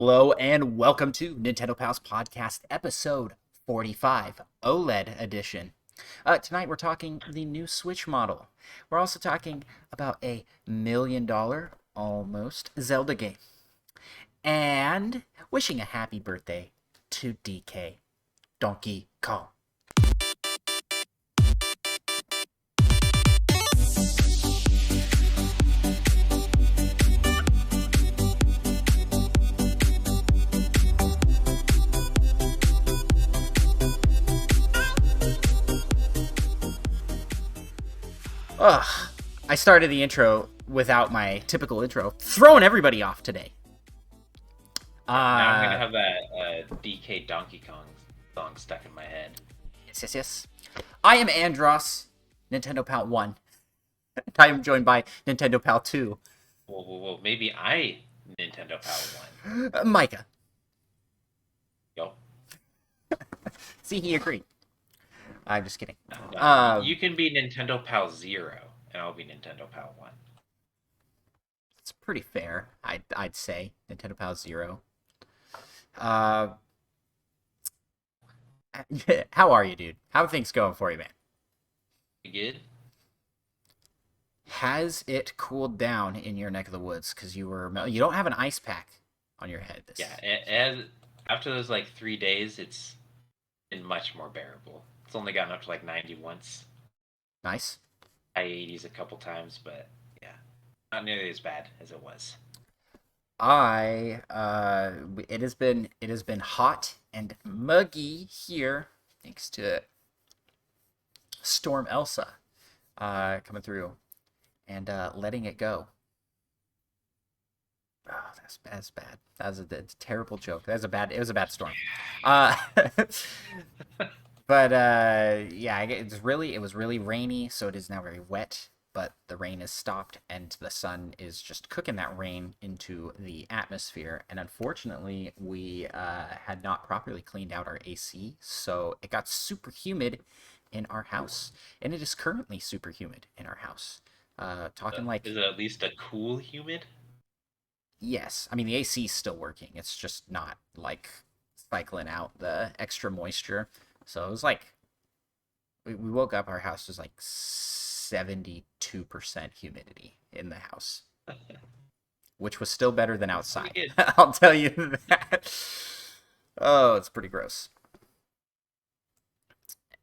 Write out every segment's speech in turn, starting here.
Hello and welcome to Nintendo Pals Podcast episode 45, OLED edition. Tonight we're talking the new Switch model. We're also talking about a $1 million, almost, Zelda game. And wishing a happy birthday to DK, Donkey Kong. Ugh, I started the intro without my typical intro, throwing everybody off today. Now I'm gonna have that DK Donkey Kong song stuck in my head. Yes. I am Andros, Nintendo Pal 1. I am joined by Nintendo Pal 2. Whoa. Maybe I Nintendo Pal 1. Micah. Yo. See, he agreed. I'm just kidding. No, you can be Nintendo Pal 0, and I'll be Nintendo Pal 1. It's pretty fair, I'd say. Nintendo Pal 0. How are you, dude? How are things going for you, man? You good? Has it cooled down in your neck of the woods? Because you don't have an ice pack on your head. Yeah, after those 3 days, it's been much more bearable. It's only gotten up to 90 once. Nice. High 80s a couple times, but yeah, not nearly as bad as it was. It has been hot and muggy here thanks to Storm Elsa coming through and letting it go. Oh, that's bad. That was a terrible joke. It was a bad storm. Uh, but yeah, it was really rainy, so it is now very wet. But the rain has stopped, and the sun is just cooking that rain into the atmosphere. And unfortunately, we had not properly cleaned out our AC, so it got super humid in our house, and it is currently super humid in our house. Is it at least a cool humid? Yes, I mean the AC is still working. It's just not cycling out the extra moisture. So it was we woke up, our house was 72% humidity in the house, which was still better than outside. I'll tell you that. Oh, it's pretty gross.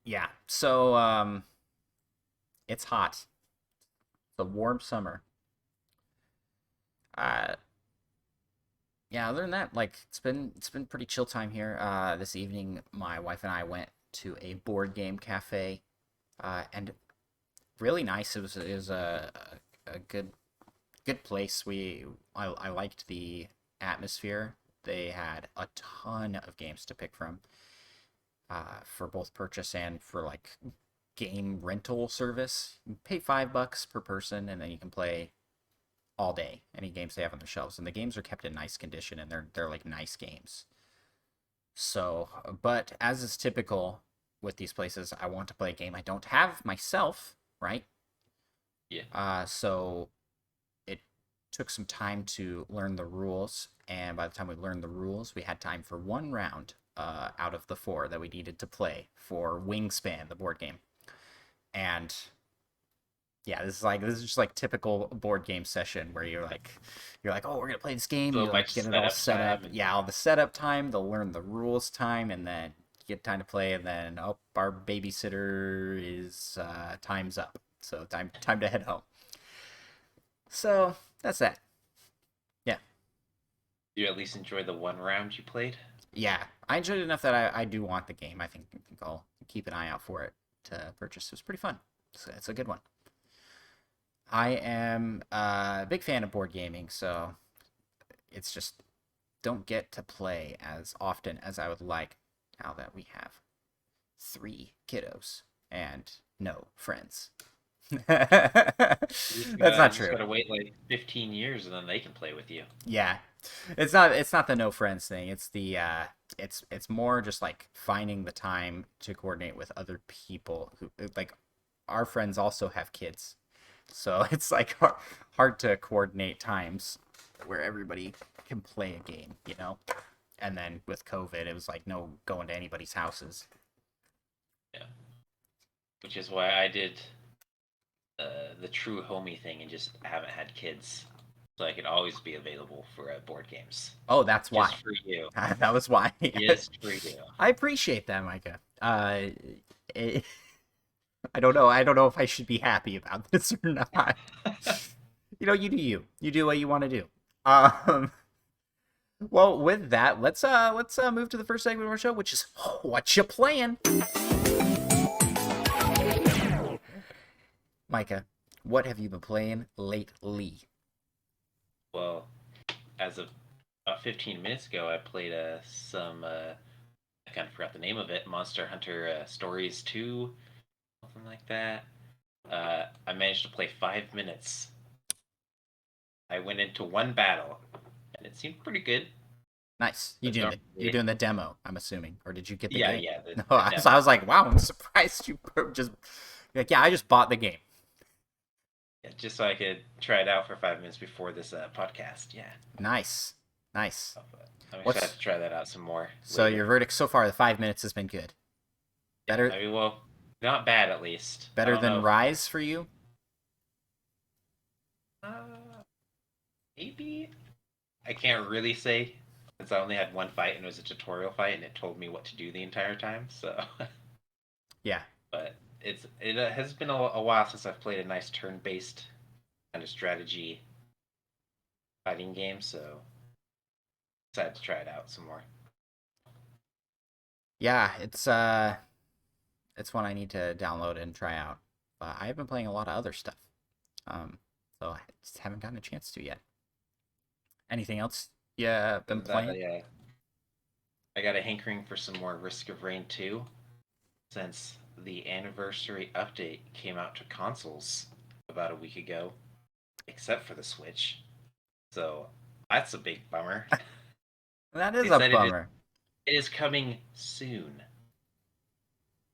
Yeah, so it's hot. It's a warm summer. Uh, yeah, other than that, it's been pretty chill time here. This evening, my wife and I went to a board game cafe, and really nice. It was a good place. I liked the atmosphere. They had a ton of games to pick from, for both purchase and for game rental service. You pay $5 per person, and then you can play all day any games they have on their shelves. And the games are kept in nice condition, and they're nice games. So, but as is typical with these places, I want to play a game I don't have myself, right? Yeah. So it took some time to learn the rules, and by the time we learned the rules, we had time for one round out of the four that we needed to play for Wingspan, the board game. And yeah, this is just typical board game session where you're like, oh, we're gonna play this game. So You much get it all set up. and... Yeah, all the setup time. They'll learn the rules time, and then get time to play, and then our babysitter is time's up. So time to head home. So that's that. Yeah. You at least enjoy the one round you played? Yeah, I enjoyed it enough that I do want the game. I think I'll keep an eye out for it to purchase. It was pretty fun. It's a good one. I am a big fan of board gaming, so it's just don't get to play as often as I would like now that we have 3 kiddos and no friends. That's not Just true. gotta wait 15 years and then they can play with you. Yeah, it's not the no friends thing. It's more just finding the time to coordinate with other people who our friends also have kids, so it's hard to coordinate times where everybody can play a game, you know. And then with COVID, it was like no going to anybody's houses. Yeah. Which is why I did the true homie thing and just haven't had kids, so I could always be available for board games. Oh, that's why. Just for you. That was why. Just for you. I appreciate that, Micah. It, I don't know. I don't know if I should be happy about this or not. You know, you do you. You do what you want to do. Well, with that, let's move to the first segment of our show, which is Whatcha Playin. Micah, what have you been playing lately? Well, as of about 15 minutes ago, I played some. I kind of forgot the name of it. Monster Hunter Stories 2, something like that. I managed to play 5 minutes. I went into one battle, and it seemed pretty good. Nice. You're doing the demo, I'm assuming, or did you get the game? Yeah. No, so I was like, wow, I'm surprised you just like, yeah, I just bought the game. Yeah, just so I could try it out for 5 minutes before this podcast. Yeah. Nice. I'm excited to try that out some more. So later. Your verdict so far, the 5 minutes has been good. Better. I mean, well, not bad at least. Better than Rise for you? Maybe. I can't really say, since I only had one fight and it was a tutorial fight and it told me what to do the entire time. So. Yeah. But it has been a while since I've played a nice turn-based kind of strategy fighting game, so excited to try it out some more. Yeah, it's one I need to download and try out. I have been playing a lot of other stuff, so I just haven't gotten a chance to yet. Anything else? Yeah, been playing. Yeah, I got a hankering for some more Risk of Rain 2, since the anniversary update came out to consoles about a week ago, except for the Switch. So that's a big bummer. That is a bummer. It is coming soon.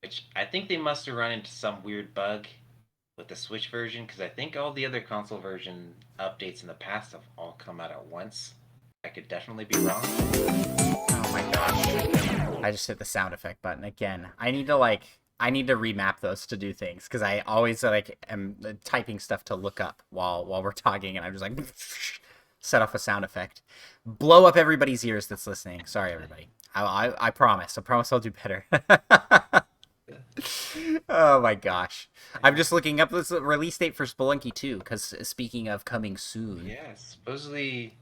Which I think they must have run into some weird bug with the Switch version, because I think all the other console version updates in the past have all come out at once. I could definitely be wrong. Oh my gosh. I just hit the sound effect button again. I need to remap those to do things, because I always am typing stuff to look up while we're talking, and I'm just like set off a sound effect, blow up everybody's ears that's listening. Sorry, everybody. I promise. I promise I'll do better. Oh my gosh. I'm just looking up this release date for Spelunky 2, because speaking of coming soon. Yeah, supposedly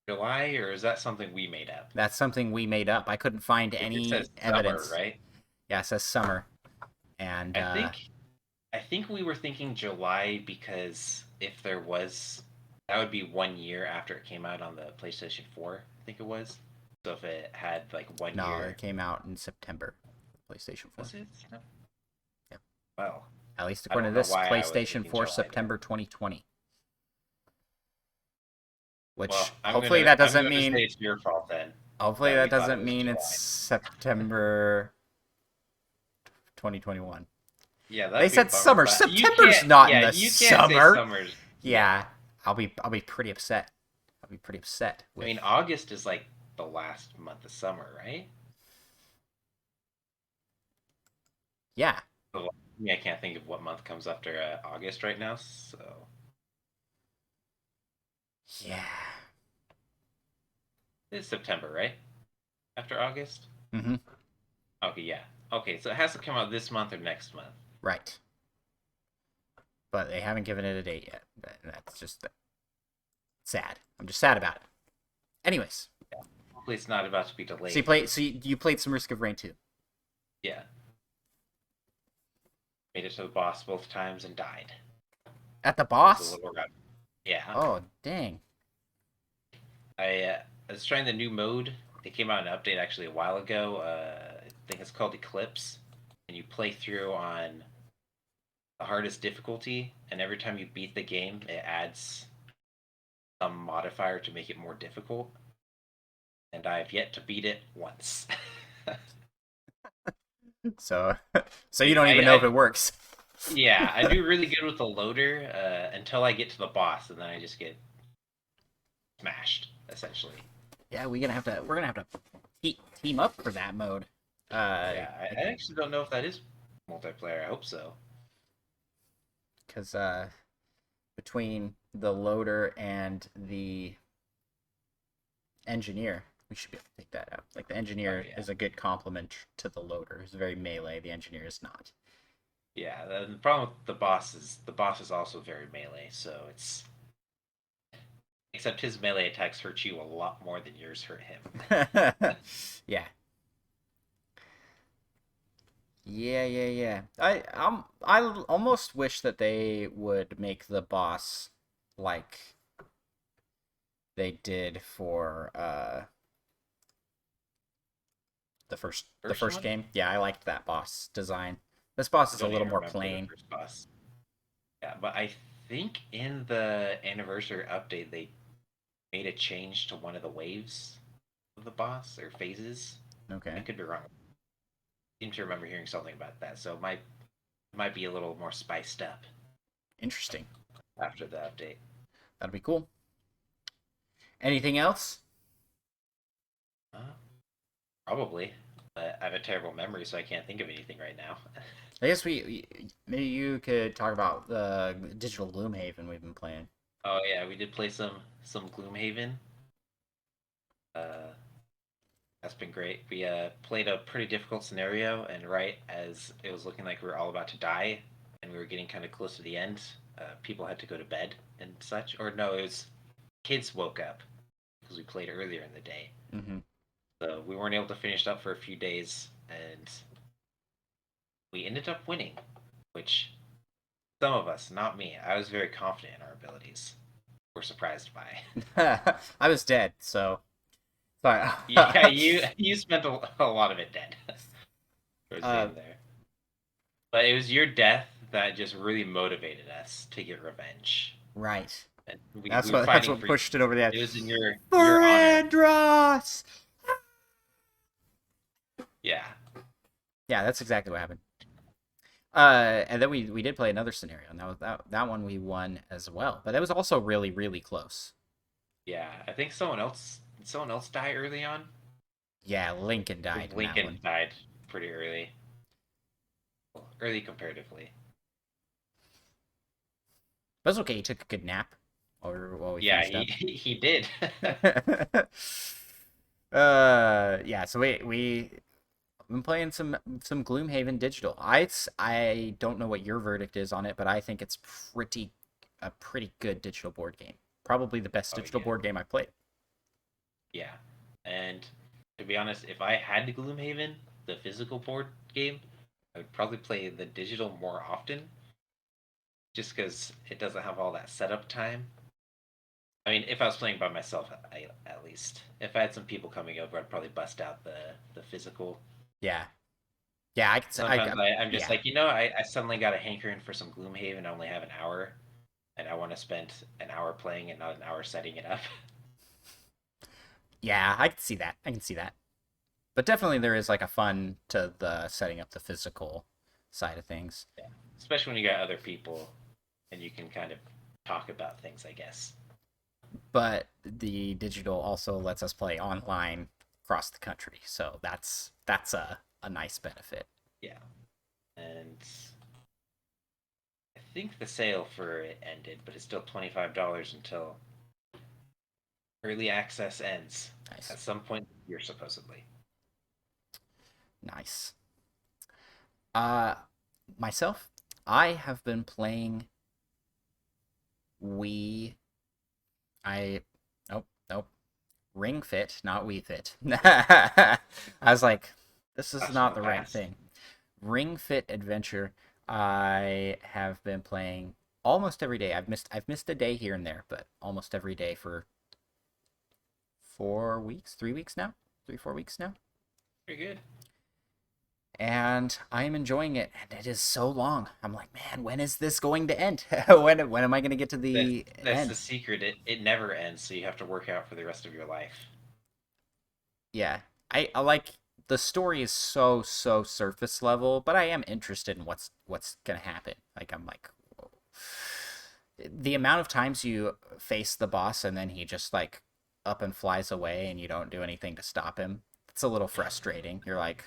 July, or is that something we made up? That's something we made up. I couldn't find any evidence. Summer, right? Yeah, it says summer. And I think we were thinking July, because if there was, that would be 1 year after it came out on the PlayStation 4, I think it was. So if it had like 1 year. No, it came out in September. PlayStation 4. Was it? No. Yeah. Well, at least according to this, PlayStation 4 September 2020. Which hopefully that doesn't mean it's your fault then. Hopefully that doesn't mean it's September 2021. Yeah, they said summer. September's not in the summer. Yeah, I'll be pretty upset. I mean, August is like the last month of summer, right? Yeah. I can't think of what month comes after August right now, so. Yeah. It's September, right? After August? Mm-hmm. Okay, yeah. Okay, so it has to come out this month or next month. Right. But they haven't given it a date yet. That's just sad. I'm just sad about it. Anyways. Yeah. Hopefully it's not about to be delayed. So you played some Risk of Rain 2? Yeah. Made it to the boss both times and died. At the boss? Yeah. Oh, dang. I was trying the new mode. It came out an update actually a while ago. I think it's called Eclipse. And you play through on the hardest difficulty. And every time you beat the game, it adds some modifier to make it more difficult. And I've yet to beat it once. So you don't even know if it works. Yeah, I do really good with the loader until I get to the boss, and then I just get smashed essentially. Yeah, we're gonna have to team up for that mode. Yeah, I actually don't know if that is multiplayer. I hope so. Because between the loader and the engineer, we should be able to take that out. Like the Oh engineer yeah, is a good complement to the loader. It's very melee. The engineer is not. yeah. The problem with the boss is also very melee. So it's except his melee attacks hurt you a lot more than yours hurt him. Yeah. Yeah. I almost wish that they would make the boss like they did for the First first one, game. Yeah, I liked that boss design. This boss I is a don't little even more remember the plain. first boss. Yeah, but I think in the anniversary update they made a change to one of the waves of the boss or phases. I Okay. could be wrong. I seem to remember hearing something about that, so it might be a little more spiced up Interesting. after the update. That'll be cool. Anything else? Uh, Probably, but I have a terrible memory, so I can't think of anything right now. I guess maybe you could talk about the digital Gloomhaven we've been playing. Oh yeah, we did play some Gloomhaven. Uh, that's been great. We played a pretty difficult scenario, and right as it was looking like we were all about to die, and we were getting kind of close to the end, people had to go to bed and such. Or no, it was kids woke up because we played earlier in the day. Mm-hmm. So we weren't able to finish up for a few days, and we ended up winning, which some of us, not me, I was very confident in our abilities. Were surprised by. I was dead, so sorry. Yeah, you spent a lot of it dead towards the uh, end there. But it was your death that just really motivated us to get revenge. right. And we were That's fighting what for you. pushed it over the edge. It was in your honor. Brandros! Yeah. Yeah, that's exactly what happened. And then we did play another scenario, and that one we won as well. But that was also really close. Yeah. I think someone else died early on. Yeah, Lincoln I died think in that Lincoln one. died pretty early. Well, early comparatively. But it's okay. He took a good nap while we Yeah, finished he up. he did. Yeah. So we've been playing some Gloomhaven Digital. I don't know what your verdict is on it, but I think it's a pretty good digital board game. Probably the best Oh digital yeah. board game I've played. Yeah. And to be honest, if I had Gloomhaven, the physical board game, I would probably play the digital more often, just because it doesn't have all that setup time. I mean, if I was playing by myself, at least. If I had some people coming over, I'd probably bust out the physical. Yeah. Yeah. Sometimes I'm just yeah. like, I suddenly got a hankering for some Gloomhaven. I only have an hour, and I want to spend an hour playing and not an hour setting it up. Yeah. I can see that. I can see that. But definitely there is like a fun to the setting up the physical side of things. Yeah. Especially when you got other people and you can kind of talk about things, I guess. But the digital also lets us play online across the country, so that's a nice benefit. Yeah. And I think the sale for it ended, but it's still $25 until early access ends Nice. at some point this year, supposedly. Nice. uh Myself, I have been playing Wii. I nope, Ring Fit, not Wii Fit. I was like, this is That's from not the the right past. thing. Ring Fit Adventure. I have been playing almost every day. I've missed a day here and there, but almost every day for 4 weeks, 3 weeks now, 4 weeks now, Pretty good. and I am enjoying it. And it is so long. I'm like, man, when is this going to end? When am I going to get to That the that's the end? secret. It never ends, so you have to work out for the rest of your life. Yeah, I like the story is so surface level, but I am interested in what's gonna happen. Like I'm like, whoa. The amount of times you face the boss and then he just like up and flies away and you don't do anything to stop him. It's a little frustrating. You're like,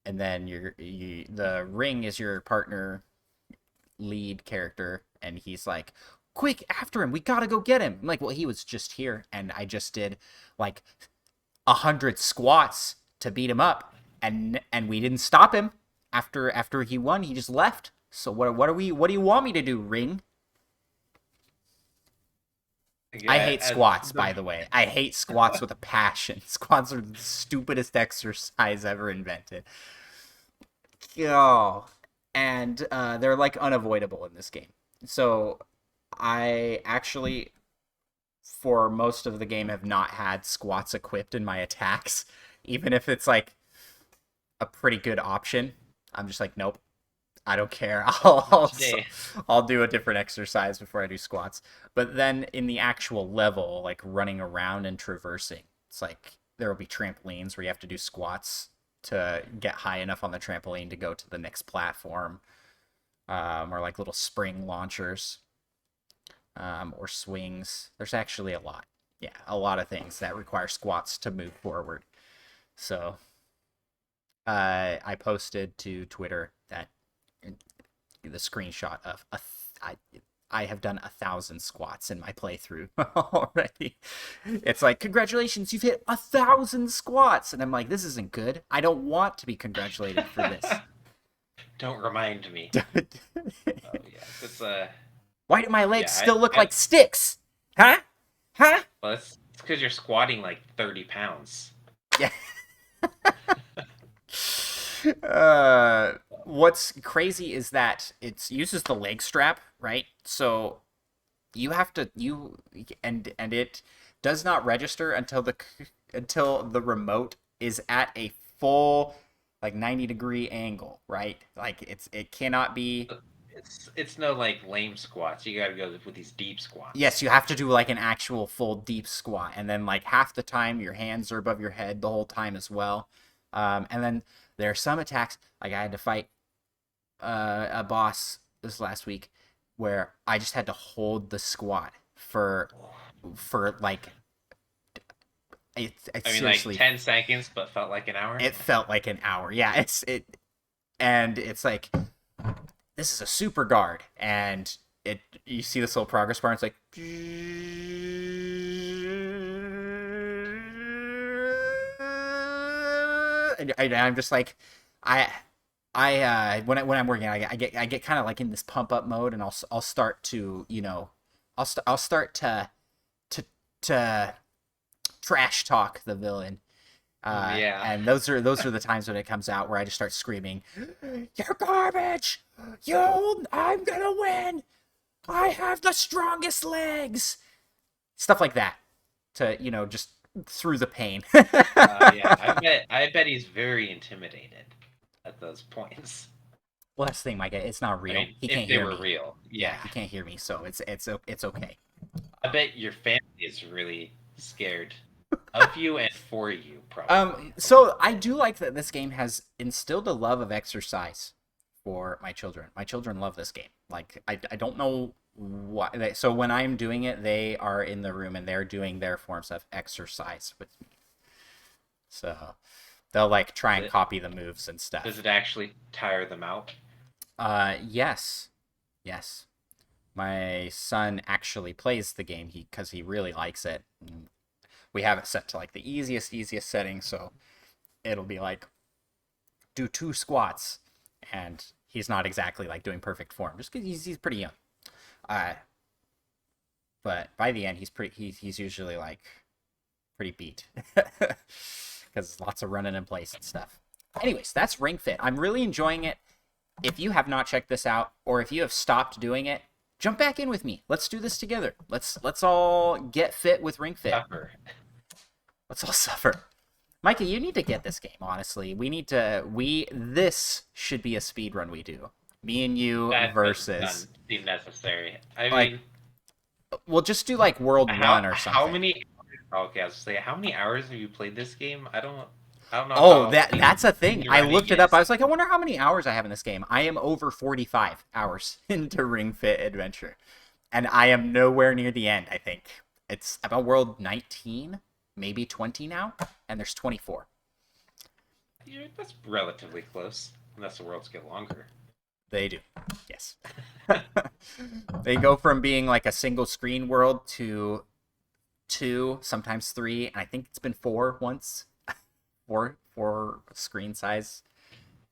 and then the ring is your partner lead character, and he's like, quick, after him, we gotta go get him. I'm like, well, he was just here, and I just did like 100 squats to beat him up, and we didn't stop him. After he won, he just left. So what do you want me to do, ring? Yeah, I hate squats, by the way. I hate squats with a passion. Squats are the stupidest exercise ever invented. Oh, and they're like unavoidable in this game. So I actually, for most of the game, have not had squats equipped in my attacks, even if it's like a pretty good option. I'm just like, nope, I don't care. I'll do a different exercise before I do squats. But then in the actual level, like running around and traversing, it's like there will be trampolines where you have to do squats to get high enough on the trampoline to go to the next platform, or like little spring launchers, or swings. There's actually a lot. Yeah, a lot of things that require squats to move forward. So I posted to Twitter that the screenshot of I have done 1,000 squats in my playthrough already. It's like, congratulations, you've hit 1,000 squats, and I'm like, this isn't good. I don't want to be congratulated for this. Don't remind me. Oh yeah, it's Why do my legs still look like sticks? Huh? Well, it's because you're squatting like 30 pounds. Yeah. What's crazy is that it uses the leg strap, right? So you have to and it does not register until the remote is at a full like 90-degree angle, right? Like it cannot be. It's no like lame squats. You gotta go with these deep squats. Yes, you have to do like an actual full deep squat, and then like half the time your hands are above your head the whole time as well. And then there are some attacks, like I had to fight a boss this last week where I just had to hold the squat for like I mean, seriously, like 10 seconds, but felt like an hour. it felt like an hour. Yeah, and it's like, this is a super guard, and you see this little progress bar, and it's like, and I'm just like, when I'm working, I get kind of like in this pump up mode, and I'll start to I'll start to trash talk the villain. Yeah. And those are the times when it comes out where I just start screaming, "You're garbage! I'm gonna win! I have the strongest legs!" Stuff like that to just through the pain. Yeah, I bet he's very intimidated at those points. Well, that's the thing, Micah. It's not real. I mean, He can't if they hear were me. real, Yeah, he can't hear me, so it's okay. I bet your family is really scared of you and for you, probably. So I do like that this game has instilled a love of exercise for my children. My children love this game. Like I don't know why. So when I'm doing it, they are in the room and they're doing their forms of exercise with me. So they'll like try and copy the moves and stuff. Does it actually tire them out? Yes. My son actually plays the game because he really likes it. We have it set to like the easiest setting, so it'll be like do 2 squats, and he's not exactly like doing perfect form just because he's pretty young. But by the end, he's usually like pretty beat because lots of running in place and stuff. Anyways, that's Ring Fit. I'm really enjoying it. If you have not checked this out, or if you have stopped doing it, jump back in with me. Let's do this together. Let's all get fit with Ring Fit. Suffer. Let's all suffer. Micah, you need to get this game, honestly. This should be a speed run we do. Me and you versus. Doesn't seem necessary. I like, mean, we'll just do like World 1 or something. How many? Okay, I was say, how many hours have you played this game? I don't know. Oh, that's a thing. I looked it up. I was like, I wonder how many hours I have in this game. I am over 45 hours into Ring Fit Adventure, and I am nowhere near the end, I think. It's about world 19, maybe 20 now, and there's 24. Yeah, that's relatively close, unless the worlds get longer. They do, yes. They go from being like a single screen world to two, sometimes three, and I think it's been four once. Four screen size,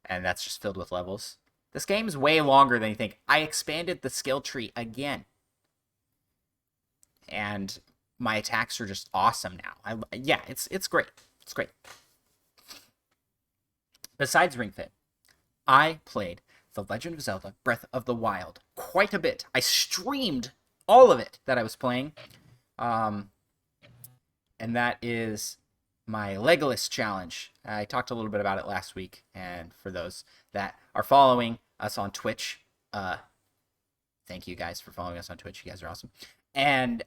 and that's just filled with levels. This game is way longer than you think. I expanded the skill tree again, and my attacks are just awesome now. Yeah, it's great. It's great. Besides Ring Fit, I played The Legend of Zelda Breath of the Wild quite a bit. I streamed all of it that I was playing. Um, and that is my Legolas challenge. I talked a little bit about it last week, and for those that are following us on Twitch, thank you guys for following us on Twitch. You guys are awesome. And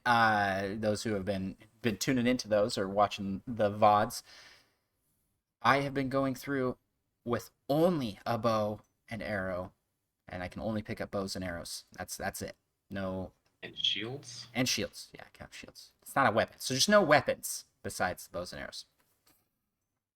those who have been tuning into those or watching the VODs, I have been going through with only a bow and arrow, and I can only pick up bows and arrows. That's it. No. And shields? And shields. Yeah, I count shields. It's not a weapon. So there's no weapons besides the bows and arrows.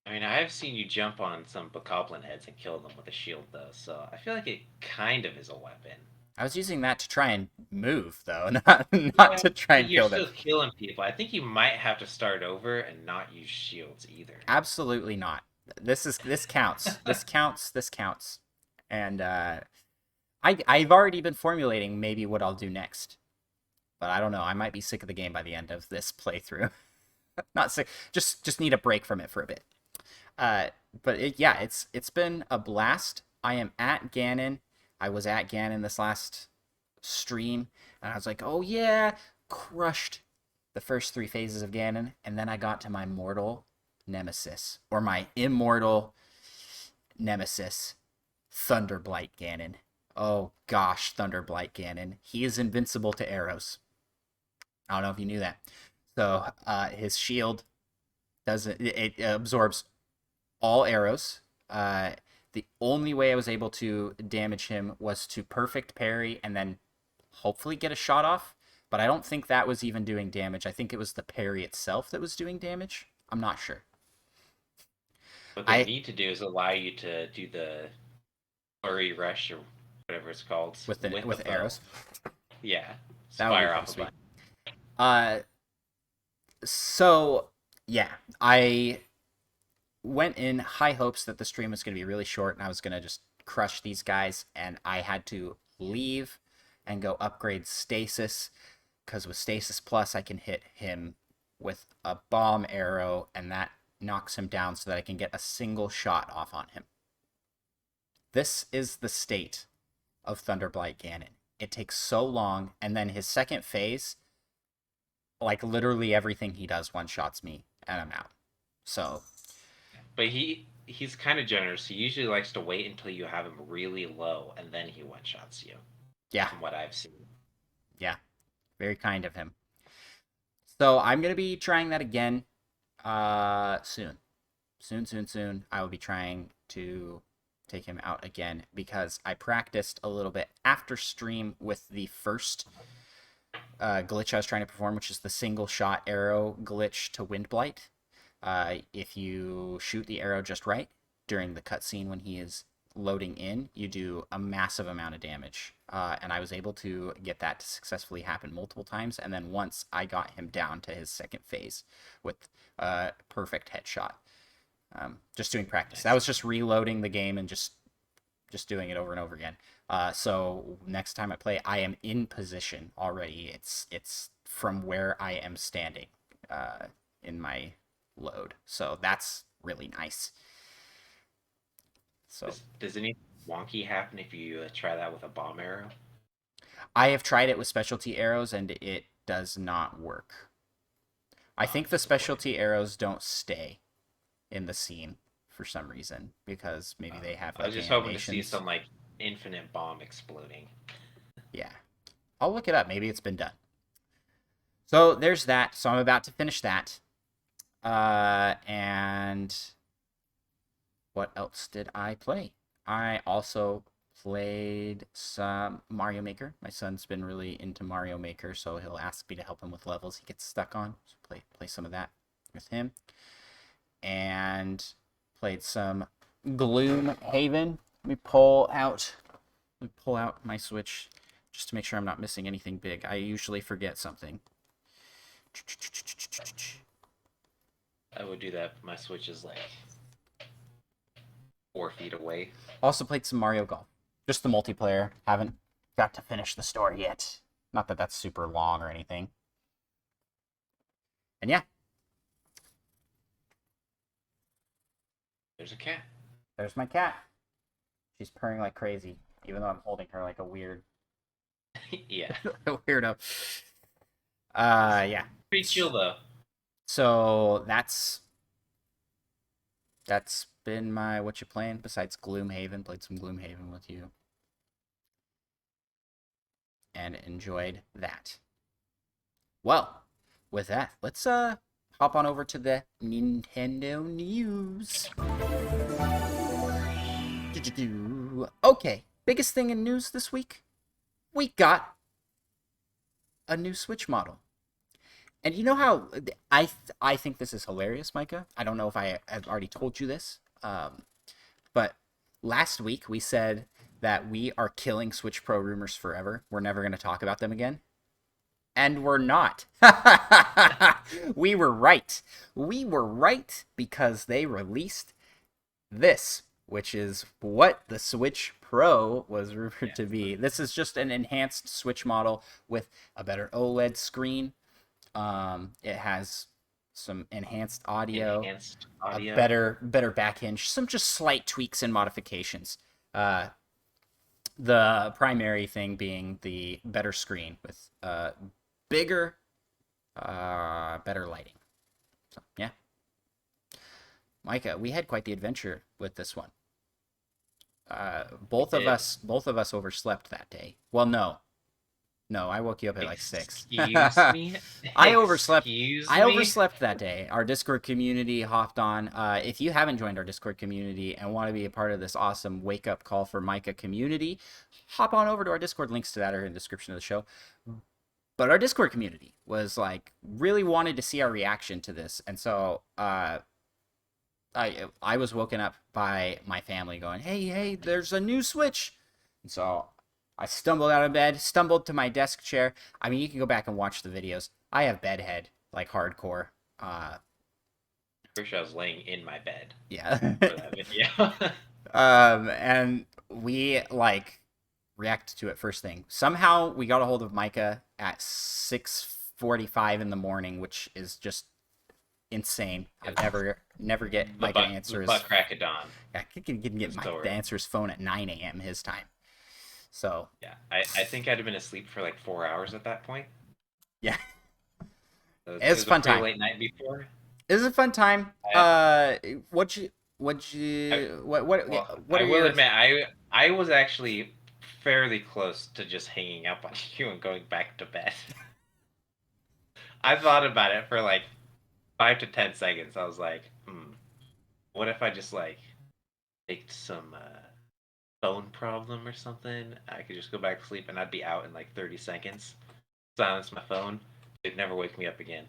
I mean, I've seen you jump on some bokoblin heads and kill them with a shield, though, so I feel like it kind of is a weapon. I was using that to try and move, though, not to try and You're kill them. still killing people. I think you might have to start over and not use shields either. Absolutely not. This counts. This counts. And I've already been formulating maybe what I'll do next. But I don't know. I might be sick of the game by the end of this playthrough. Not sick. Just need a break from it for a bit. But it's been a blast. I am at Ganon. I was at Ganon this last stream, and I was like, oh yeah, crushed the first 3 phases of Ganon, and then I got to my mortal nemesis, or my immortal nemesis, Thunderblight Ganon. Oh gosh, Thunderblight Ganon. He is invincible to arrows. I don't know if you knew that. So his shield it absorbs all arrows. The only way I was able to damage him was to perfect parry and then hopefully get a shot off. But I don't think that was even doing damage. I think it was the parry itself that was doing damage. I'm not sure. What they need to do is allow you to do the flurry rush or whatever it's called with arrows. Yeah, that would fire off. So yeah, I went in high hopes that the stream was going to be really short and I was going to just crush these guys, and I had to leave and go upgrade stasis, because with stasis plus I can hit him with a bomb arrow and that knocks him down so that I can get a single shot off on him. This is the state of Thunderblight Ganon. It takes so long, and then his second phase, like literally everything he does one-shots me and I'm out. So but he's kind of generous. He usually likes to wait until you have him really low, and then he one-shots you. Yeah. From what I've seen. Yeah. Very kind of him. So I'm going to be trying that again soon. Soon. I will be trying to take him out again, because I practiced a little bit after stream with the first glitch I was trying to perform, which is the single shot arrow glitch to Wind Blight. If you shoot the arrow just right during the cutscene when he is loading in, you do a massive amount of damage. And I was able to get that to successfully happen multiple times. And then once I got him down to his second phase with a perfect headshot. Just doing practice. Nice. That was just reloading the game and just doing it over and over again. So next time I play, I am in position already. It's from where I am standing in my load. So that's really nice. So does any wonky happen if you try that with a bomb arrow? I have tried it with specialty arrows and it does not work. I think the specialty arrows don't stay in the scene for some reason, because maybe they have like, I was just hoping to see some like infinite bomb exploding. Yeah, I'll look it up. Maybe it's been done. So there's that. So I'm about to finish that. And what else did I play? I also Played some Mario Maker. My son's been really into Mario Maker, so he'll ask me to help him with levels he gets stuck on. So play some of that with him. And played some Gloom Haven. Let me pull out my Switch just to make sure I'm not missing anything big. I usually forget something. I would do that. My Switch is like 4 feet away. Also played some Mario Golf. Just the multiplayer. Haven't got to finish the story yet. Not that that's super long or anything. And yeah. There's a cat. There's my cat. She's purring like crazy, even though I'm holding her like a weird Yeah. weirdo. Yeah. Pretty chill though. So that's been my What You Playing besides Gloomhaven. Played some Gloomhaven with you. And enjoyed that. Well, with that, let's hop on over to the Nintendo news. Okay, biggest thing in news this week, we got a new Switch model. And you know how I think this is hilarious, Micah? I don't know if I have already told you this, but last week we said that we are killing Switch Pro rumors forever. We're never going to talk about them again. And we're not. We were right. We were right because they released this, which is what the Switch Pro was rumored to be. This is just an enhanced Switch model with a better OLED screen. It has some enhanced audio, a better back hinge, some just slight tweaks and modifications. The primary thing being the better screen with bigger, better lighting. So yeah, Micah, we had quite the adventure with this one. Both of us overslept that day. Well, no, I woke you up at like 6. Excuse me. I overslept. Excuse I me? overslept that day. Our Discord community hopped on. If you haven't joined our Discord community and want to be a part of this awesome wake up call for Micah community, hop on over to our Discord. Links to that are in the description of the show. But our Discord community was like really wanted to see our reaction to this, and so I was woken up by my family going, "Hey, there's a new Switch," and so I stumbled out of bed, stumbled to my desk chair. I mean, you can go back and watch the videos. I have bedhead, like hardcore. Pretty sure I was laying in my bed Yeah. for that video. And we like reacted to it first thing. Somehow we got a hold of Micah at 6:45 in the morning, which is just insane. I've never get Micah to answer his butt crack of dawn. Yeah, I can get Micah to answer his phone at 9 a.m. his time. So yeah, I think I'd have been asleep for like 4 hours at that point. Yeah, It was a fun time. Late night before. It was a fun time. I will admit, I was actually fairly close to just hanging up on you and going back to bed. I thought about it for like 5 to 10 seconds. I was like, what if I just like faked some phone problem or something? I could just go back to sleep and I'd be out in like 30 seconds. Silence my phone. It'd never wake me up again.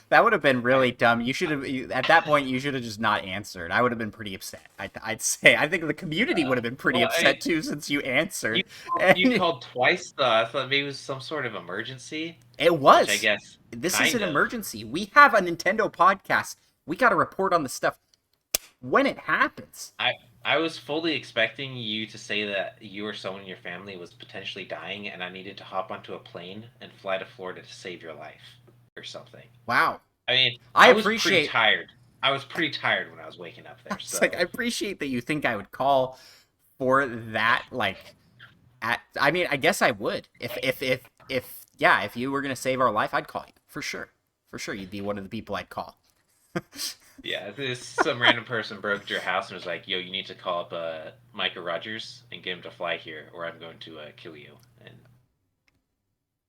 That would have been really dumb. You should have at that point. You should have just not answered. I would have been pretty upset. I'd say. I think the community would have been pretty upset too, since you answered. You called twice though. I thought maybe it was some sort of emergency. It was. I guess this is an emergency. We have a Nintendo podcast. We got to report on the stuff when it happens. I was fully expecting you to say that you or someone in your family was potentially dying, and I needed to hop onto a plane and fly to Florida to save your life. Or something. Wow. I mean, I was appreciate. Pretty tired. I was pretty tired when I was waking up there. So like, I appreciate that you think I would call for that. Like, I mean, I guess I would. If you were gonna save our life, I'd call you for sure. For sure, you'd be one of the people I'd call. Yeah, some random person broke into your house and was like, "Yo, you need to call up Micah Rogers and get him to fly here, or I'm going to kill you." And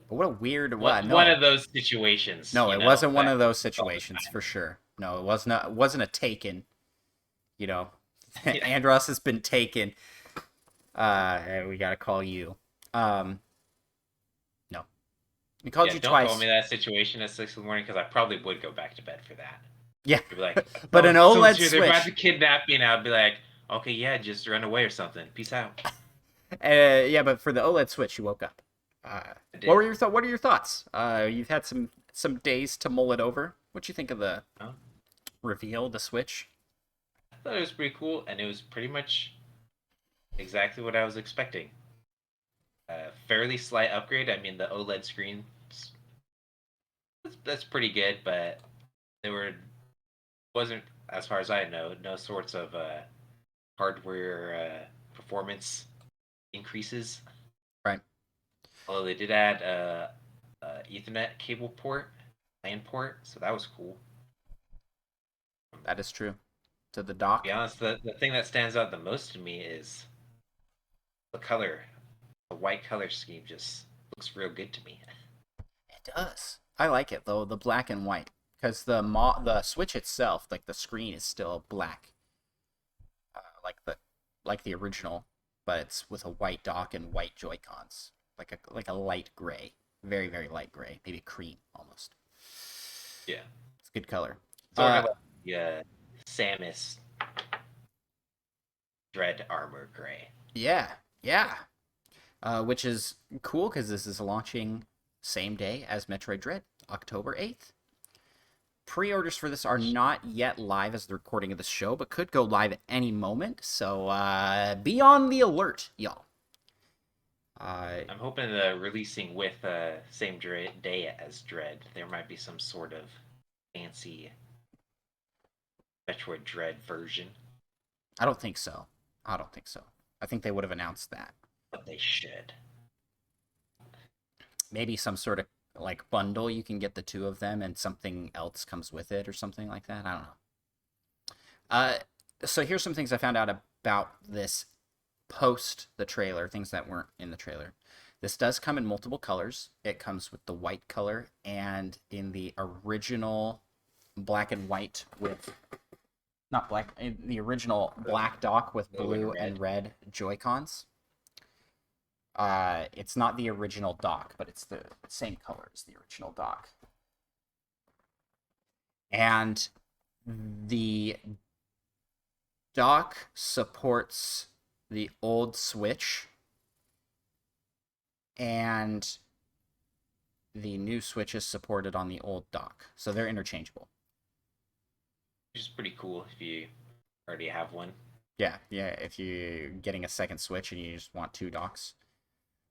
but what a weird one of those situations. No, it wasn't one of those situations for sure. No, it wasn't a Taken. You know, Yeah, Andros has been taken. We gotta call you. No, we called yeah. you Don't call me twice. that situation at 6 in the morning because I probably would go back to bed for that. Yeah, You'd be like, but "Oh, an someone's OLED here. They're about to Switch. kidnap me," and I'd be like, "Okay, yeah, just run away or something. Peace out." Yeah, but for the OLED Switch, you woke up. I What were did. your What are your thoughts? You've had some days to mull it over. What you think of the Huh? reveal, the Switch? I thought it was pretty cool, and it was pretty much exactly what I was expecting. Fairly slight upgrade. I mean, the OLED screen that's pretty good, but there wasn't, as far as I know, no sorts of hardware performance increases. Right, Although they did add Ethernet cable port, LAN port, so that was cool. that is true. To the To be dock, honest, the thing that stands out the most to me is the color. The white color scheme just looks real good to me. it does. I like it though, the black and white, because the Switch itself, like the screen, is still black, like the original, but it's with a white dock and white Joy Cons, like a light gray, very light gray, maybe cream almost. Yeah, It's good color. sort Uh, of like the Samus Dread Armor Gray. yeah, yeah. Which is cool because this is launching same day as Metroid Dread, October 8th. Pre-orders for this are not yet live as the recording of the show, but could go live at any moment. So be on the alert, y'all. Uh, I'm hoping releasing with same day as Dread, there might be some sort of fancy Metroid Dread version, I don't think so. I don't think so. I think they would have announced that. but they should. Maybe some sort of like bundle you can get the two of them and something else comes with it or something like that. I don't know. Uh, so here's some things I found out about this post the trailer, things that weren't in the trailer. This does come in multiple colors. It comes with the white color and in the original black and white with not black, in the original black dock with Blue and blue red. and red Joy-Cons. It's not the original dock, but it's the same color as the original dock. And the dock supports the old Switch, and the new Switch is supported on the old dock, so they're interchangeable. Which is pretty cool if you already have one. Yeah, yeah. If you're getting a second Switch and you just want two docks,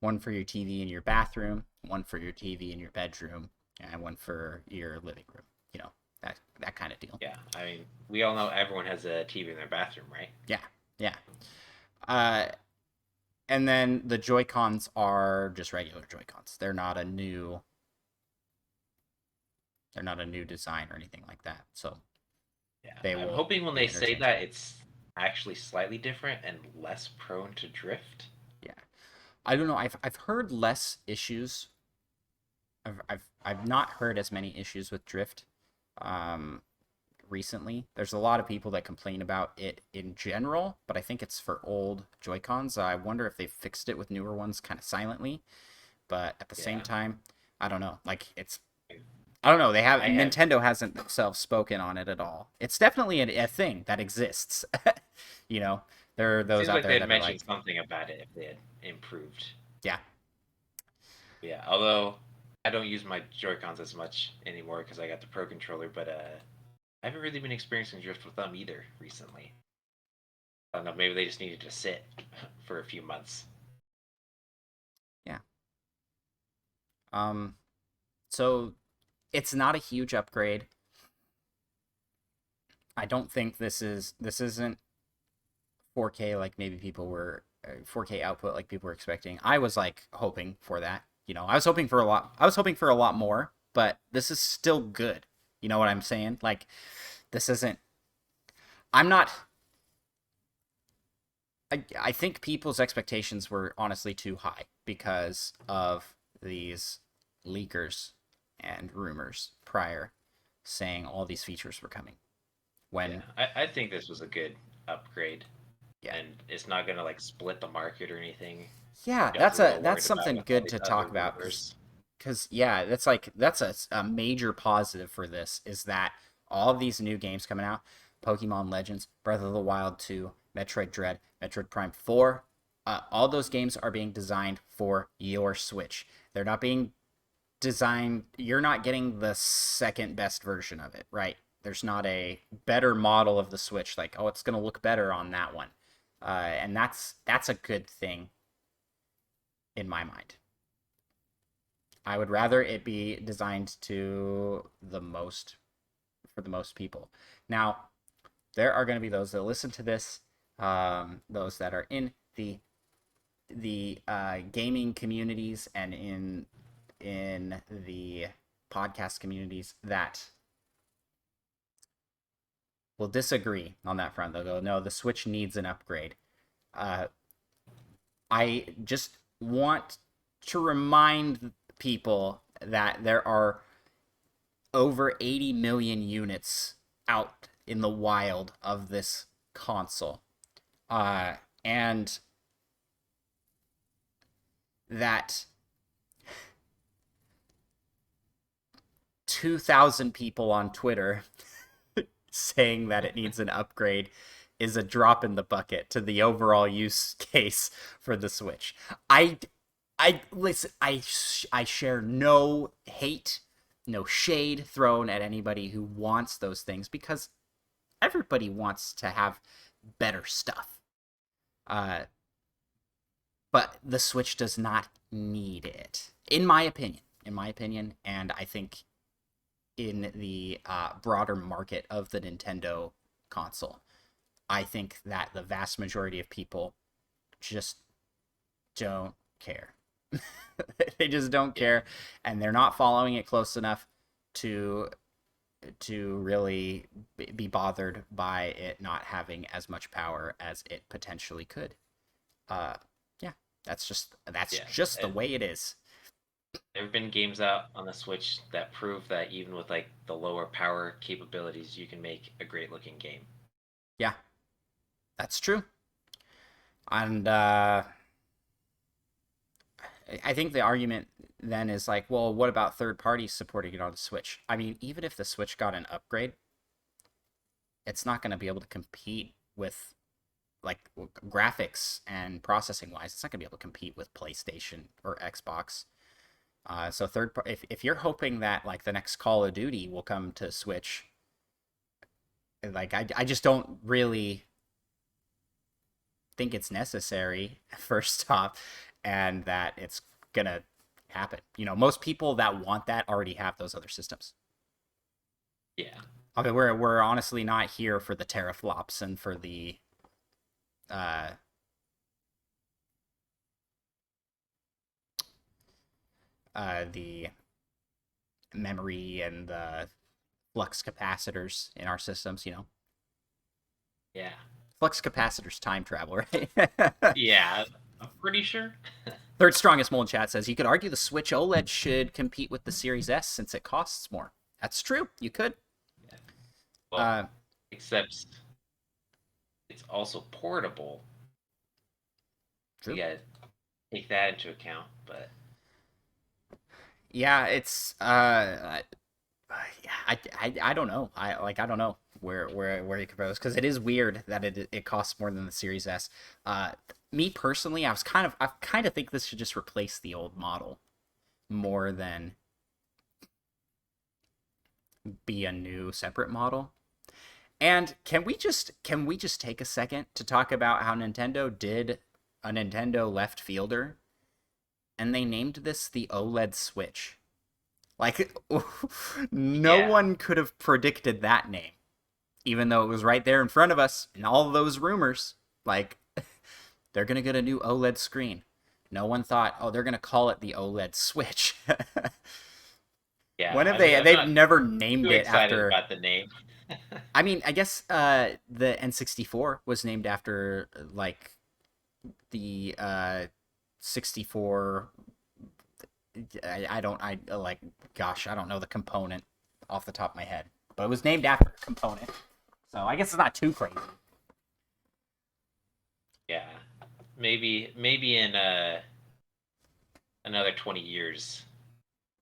one for your TV in your bathroom, one for your TV in your bedroom, and one for your living room. You know, that kind of deal. Yeah, I mean, we all know everyone has a TV in their bathroom, right? Yeah, yeah. Uh, and then the Joy Cons are just regular Joy Cons. They're not a new design or anything like that. So Yeah, they I'm will hoping when be they say that interchangeable. it's actually slightly different and less prone to drift. Yeah, I don't know. I've heard less issues. I've not heard as many issues with drift. Um, recently. There's a lot of people that complain about it in general, but I think it's for old Joy-Cons. I wonder if they fixed it with newer ones kind of silently, but at the same Yeah, time, I don't know. Like I don't know. They have I have. Nintendo hasn't themselves spoken on it at all. It's definitely a thing that exists. you know, there are those Seems out like they there had that are mentioned like, something about it if they had improved. yeah, Yeah, although I don't use my Joy Cons as much anymore because I got the Pro controller, but I haven't really been experiencing drift with them either recently. I don't know. Maybe they just needed to sit for a few months. yeah. Um, so it's not a huge upgrade. I don't think this isn't 4K like maybe people were 4K output like people were expecting. I was like hoping for that. You know, I was hoping for a lot. I was hoping for a lot more, but this is still good. You know what I'm saying? Like this isn't. I'm not. I think people's expectations were honestly too high because of these leakers and rumors prior saying all these features were coming. Yeah, When I think this was a good upgrade. Yeah. and it's not gonna like split the market or anything. You Yeah, guys are real that's worried about something with all good these to other talk about rumors. because yeah, that's a major positive for this is that all of these new games coming out, Pokemon Legends, Breath of the Wild 2, Metroid Dread, Metroid Prime 4, all those games are being designed for your Switch. They're not being designed. You're not getting the second best version of it, right? There's not a better model of the Switch. Like, oh, it's gonna look better on that one, and that's a good thing in my mind. I would rather it be designed to the most for the most people. Now, there are going to be those that listen to this, those that are in the gaming communities and in the podcast communities that will disagree on that front. They'll go, no, the Switch needs an upgrade. Uh, I just want to remind people that there are over 80 million units out in the wild of this console. And that 2,000 people on Twitter saying that it needs an upgrade is a drop in the bucket to the overall use case for the Switch. I listen. I share no hate, no shade thrown at anybody who wants those things because everybody wants to have better stuff. Uh, but the Switch does not need it, in my opinion. In my opinion, and I think in the broader market of the Nintendo console, I think that the vast majority of people just don't care. They just don't Yeah, care, and they're not following it close enough to really be bothered by it not having as much power as it potentially could. Uh, yeah, that's yeah. just the way it is. There have been games out on the Switch that prove that even with like the lower power capabilities, you can make a great looking game. Yeah, that's true. And I think the argument then is like, well, what about third parties supporting it on the Switch? I mean, even if the Switch got an upgrade, it's not going to be able to compete with like graphics and processing wise. It's not going to be able to compete with PlayStation or Xbox. So if you're hoping that like the next Call of Duty will come to Switch, like I just don't really think it's necessary first off, and that it's gonna happen. Most people that want that already have those other systems. Yeah, Okay, we're honestly not here for the teraflops and for uh the memory and the flux capacitors in our systems. yeah, Flux capacitors time travel, right? yeah. I'm pretty sure. Third strongest mole in chat says you could argue the Switch OLED should compete with the Series S since it costs more. That's true. You could. Yeah. Well, Uh, except it's also portable. You True. gotta take that into account. But Yeah, it's yeah, I don't know. I don't know where you compare those because it is weird that it costs more than the Series S. Me personally, I kind of think this should just replace the old model more than be a new separate model. And can we just take a second to talk about how Nintendo did a Nintendo left fielder and they named this the OLED Switch. Like no yeah, one could have predicted that name, even though it was right there in front of us in all of those rumors. Like they're gonna get a new OLED screen. No one thought, oh, they're gonna call it the OLED Switch. yeah. When have I mean, they? I'm They've not never too named it excited after. about the name. I mean, I guess the N64 was named after like the 64. I don't I like gosh I don't know the component off the top of my head, but it was named after a component, so I guess it's not too crazy. maybe in another 20 years,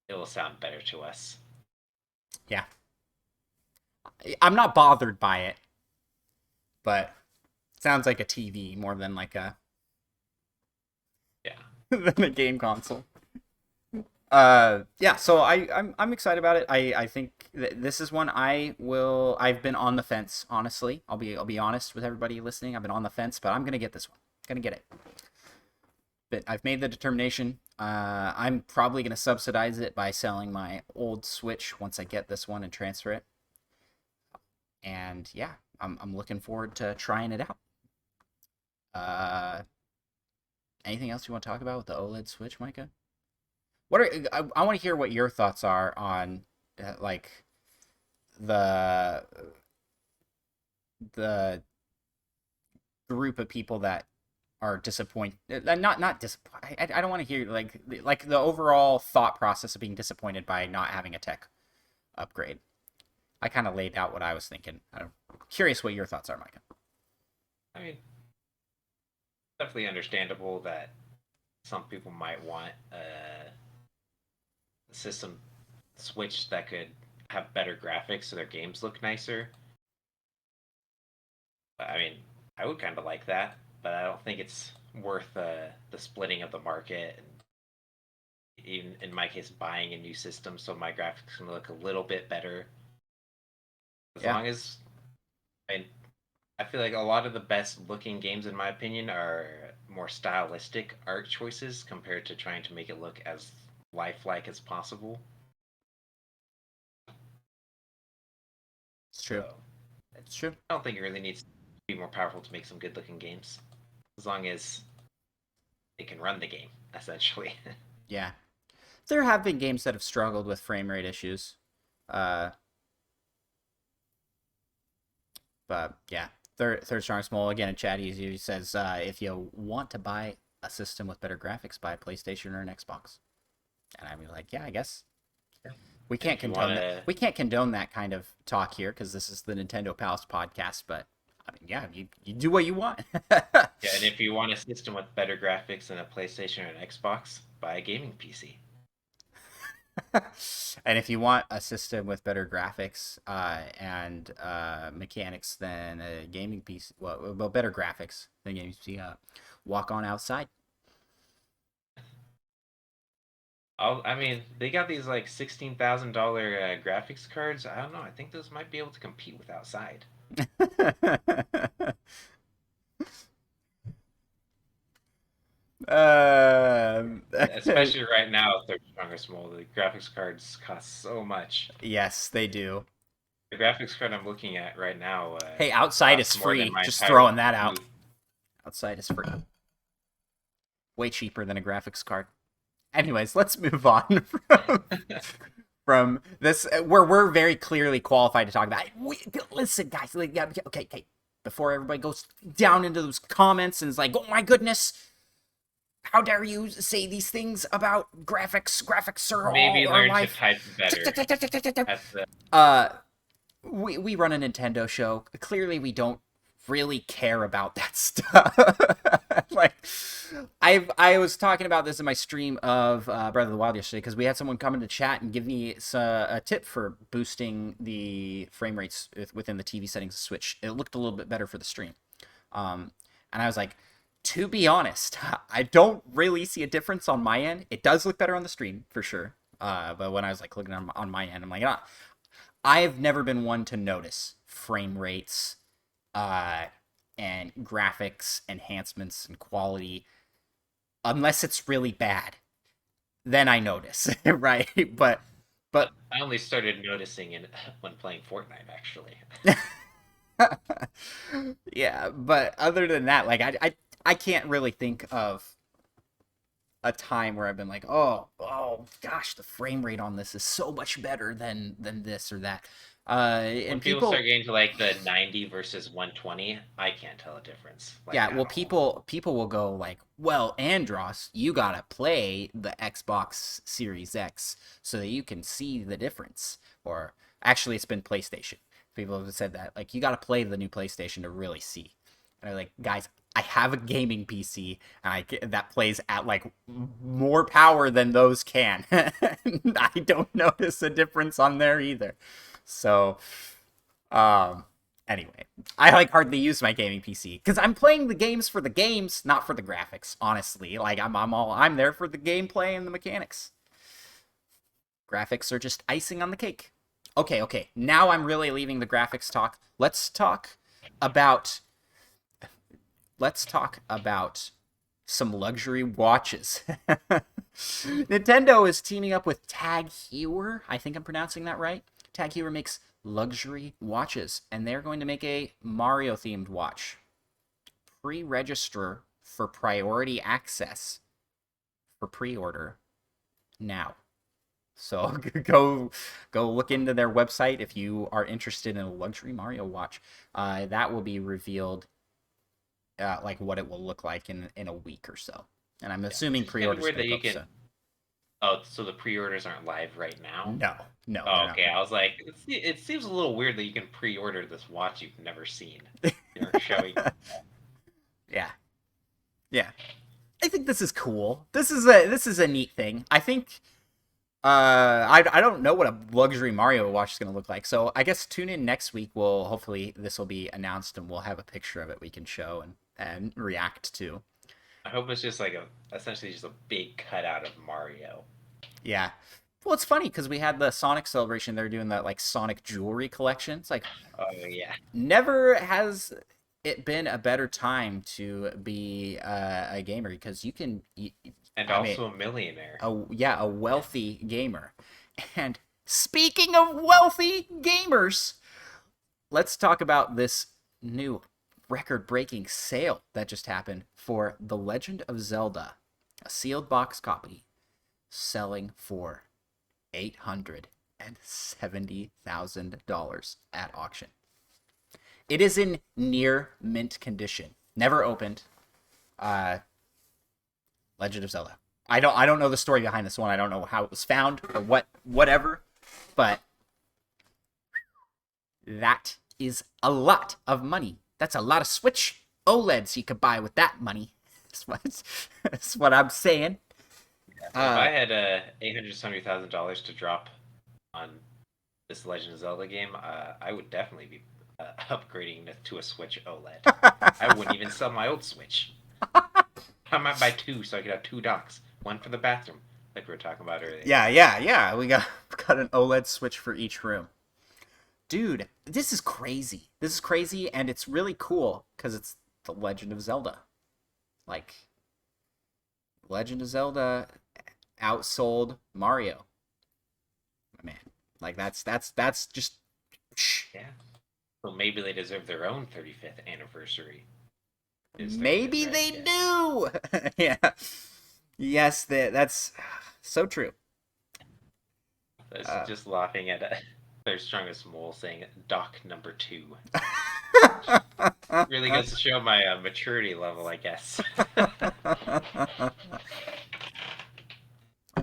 it will sound better to us. Yeah, I'm not bothered by it, but it sounds like a TV more than like a Yeah. than a game console. Yeah, so I'm excited about it. I think this is one I've been on the fence, honestly. I'll be honest with everybody listening. I've been on the fence, but I'm gonna get this one. Gonna get it. But I've made the determination. I'm probably gonna subsidize it by selling my old Switch once I get this one and transfer it. And yeah, I'm looking forward to trying it out. Uh, Anything else you want to talk about with the OLED Switch, Micah? I want to hear what your thoughts are on like the the group of people that are disappointed. Not disappointed. I don't want to hear like the overall thought process of being disappointed by not having a tech upgrade. I kind of laid out what I was thinking. I'm curious what your thoughts are, Micah. I mean, definitely understandable that some people might want a system Switch that could have better graphics so their games look nicer. But, I mean, I would kind of like that, but I don't think it's worth the splitting of the market and even in my case buying a new system so my graphics can look a little bit better. As Yeah, long as I feel like a lot of the best looking games, in my opinion, are more stylistic art choices compared to trying to make it look as lifelike as possible. it's true. So It's true. I don't think it really needs to be more powerful to make some good looking games, as long as it can run the game, essentially. Yeah, there have been games that have struggled with frame rate issues. Uh, But yeah, third strongest mole again in chat. He says if you want to buy a system with better graphics, buy a PlayStation or an Xbox. And I'm like, yeah, I guess we And can't if you condone want that. to, We can't condone that kind of talk here because this is the Nintendo Palace podcast. But I mean, yeah, you do what you want. yeah, and if you want a system with better graphics than a PlayStation or an Xbox, buy a gaming PC. And if you want a system with better graphics and mechanics than a gaming PC, well, better graphics than a gaming PC, walk on outside. I mean, they got these like $16,000 graphics cards. I don't know. I think those might be able to compete with outside. um, Especially right now, if they're stronger small, the graphics cards cost so much. yes, they do. The graphics card I'm looking at right now Hey, outside is costs more than free. my Just entire throwing that out. booth. Outside is free. Way cheaper than a graphics card. Anyways, let's move on from this, where we're very clearly qualified to talk about it. Listen, guys. Like, yeah, okay. Before everybody goes down into those comments and is like, oh my goodness, how dare you say these things about graphics? Graphics are Maybe all our learn to life. type better. At the Uh, we run a Nintendo show. Clearly, we don't really care about that stuff. Like, I was talking about this in my stream of Breath of the Wild yesterday because we had someone come into chat and give me a tip for boosting the frame rates within the TV settings of Switch. It looked a little bit better for the stream, and I was like, to be honest, I don't really see a difference on my end. It does look better on the stream for sure. But when I was like looking on my end, I'm like, ah, I've never been one to notice frame rates, uh, and graphics enhancements and quality unless it's really bad. Then I notice, right? But I only started noticing it when playing Fortnite, actually. yeah. But other than that, like I can't really think of a time where I've been like, oh gosh, the frame rate on this is so much better than this or that. When And people start people, getting to like the 90 versus 120, I can't tell a difference, like yeah, at well, all. people will go like, well, Andros, you gotta play the Xbox Series X so that you can see the difference. Or actually, it's been PlayStation. People have said that like you gotta play the new PlayStation to really see. And I'm like, guys, I have a gaming PC and that plays at like more power than those can. I don't notice a difference on there either. So, um, anyway, I like hardly use my gaming PC because I'm playing the games for the games, not for the graphics. Honestly, like I'm there for the gameplay and the mechanics. Graphics are just icing on the cake. Okay, okay. Now I'm really leaving the graphics talk. About let's talk about some luxury watches. Nintendo is teaming up with Tag Heuer. I think I'm pronouncing that right. Tag Heuer makes luxury watches, and they're going to make a Mario themed watch. Pre-register for priority access for pre-order now. So go look into their website if you are interested in a luxury Mario watch. That will be revealed, like what it will look like in a week or so. And I'm assuming It's kind of pre-orders weird that pick you up can. soon. Oh, so the pre-orders aren't live right now? No, no, they're Oh, not. okay. I was like, it seems a little weird that you can pre-order this watch you've never seen. You're showing. Yeah, yeah. I think this is cool. This is a neat thing. I think I don't know what a luxury Mario watch is going to look like. So I guess tune in next week. Hopefully this will be announced and we'll have a picture of it we can show and react to. I hope it's just like essentially just a big cutout of Mario. Yeah. Well, it's funny because we had the Sonic celebration. They're doing that like Sonic jewelry collection. It's like Oh yeah, never has it been a better time to be a gamer because you can. and I mean, also a millionaire. a wealthy gamer. And speaking of wealthy gamers, let's talk about this new record-breaking sale that just happened for The Legend of Zelda, a sealed box copy, selling for $870,000 at auction. It is in near mint condition, never opened. Uh, Legend of Zelda. I don't know the story behind this one. I don't know how it was found or whatever, but that is a lot of money. That's a lot of Switch OLEDs you could buy with that money. That's what I'm saying. If I had $870,000 to drop on this Legend of Zelda game, I would definitely be upgrading to a Switch OLED. I wouldn't even sell my old Switch. I might buy two so I could have two docks, one for the bathroom, like we were talking about earlier. Yeah. We got an OLED Switch for each room. Dude, this is crazy. This is crazy, and it's really cool because it's The Legend of Zelda. Like, Legend of Zelda outsold Mario. Man, like that's just. Yeah. So maybe they deserve their own 35th anniversary. Maybe they do. Yeah. Yes, that's so true. That's just laughing at their strongest mole saying Doc number 2. Really goes to show my maturity level, I guess.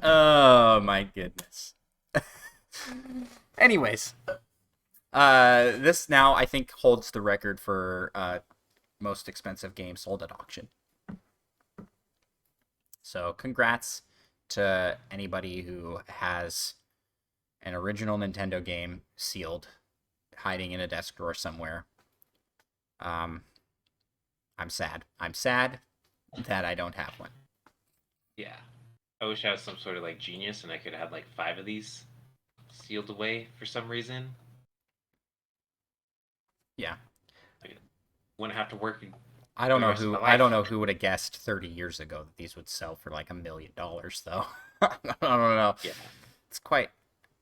Oh my goodness. Anyways, this now I think holds the record for most expensive game sold at auction. So congrats to anybody who has an original Nintendo game sealed, hiding in a desk drawer somewhere. I'm sad. I'm sad that I don't have one. Yeah. I wish I was some sort of like genius and I could have like 5 of these sealed away for some reason. Yeah. I wouldn't have to work. I don't the know rest of who my I life. don't know who would have guessed 30 years ago that these would sell for like $1 million though. I don't know. Yeah. It's quite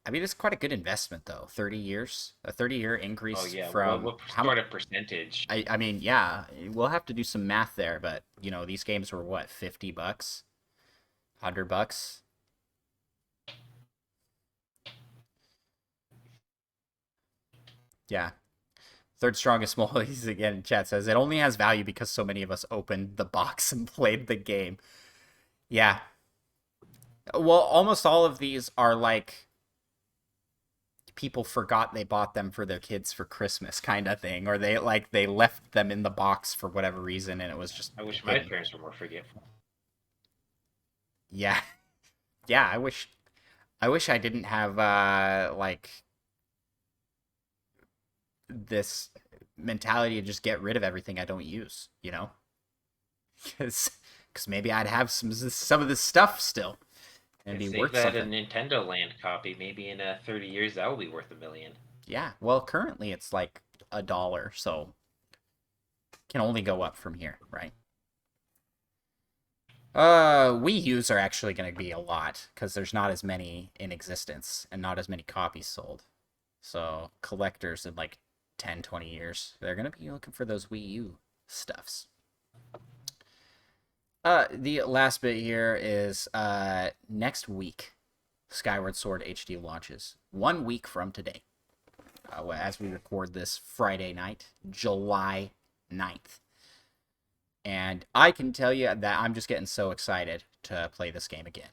a good investment though. 30 years, a 30-year increase Oh yeah. from What how sort much? of percentage? I mean, yeah, we'll have to do some math there, but these games were what, $50, $100. Yeah. Third strongest Mollies again in chat says it only has value because so many of us opened the box and played the game. Yeah. Well, almost all of these are like people forgot they bought them for their kids for Christmas kind of thing, or they left them in the box for whatever reason and it was just I wish my hidden. parents were more forgetful. Yeah. Yeah, I wish I didn't have like this mentality to just get rid of everything I don't use, you know? Cuz maybe I'd have some of this stuff still and And be save worth that a something. Nintendo Land copy. Maybe in 30 years that will be worth $1 million. Yeah. Well, currently it's like $1, so can only go up from here, right? Wii U's are actually going to be a lot because there's not as many in existence and not as many copies sold. So collectors in like 10, 20 years, they're going to be looking for those Wii U stuffs. The last bit here is next week, Skyward Sword HD launches 1 week from today. As we record this Friday night, July 9th. And I can tell you that I'm just getting so excited to play this game again.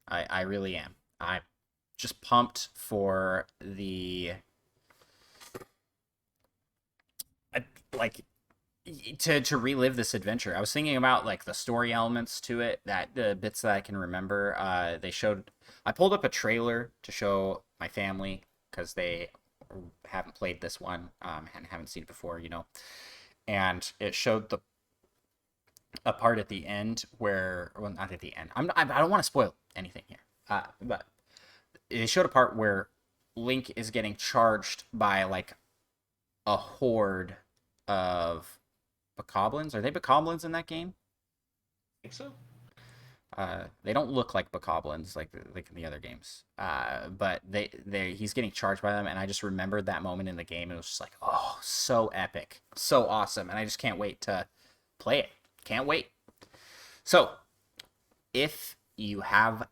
I really am. I'm just pumped for the like to relive this adventure. I was thinking about like the story elements to it, that the bits that I can remember. I pulled up a trailer to show my family because they haven't played this one and haven't seen it before, and it showed a part at the end where, well, not at the end. I don't want to spoil anything here, but it showed a part where Link is getting charged by like a horde of bokoblins. Are they bokoblins in that game? I think so. They don't look like bokoblins like in the other games. But he's getting charged by them, and I just remembered that moment in the game. It was just like, oh, so epic, so awesome, and I just can't wait to play it. Can't wait. So, if you have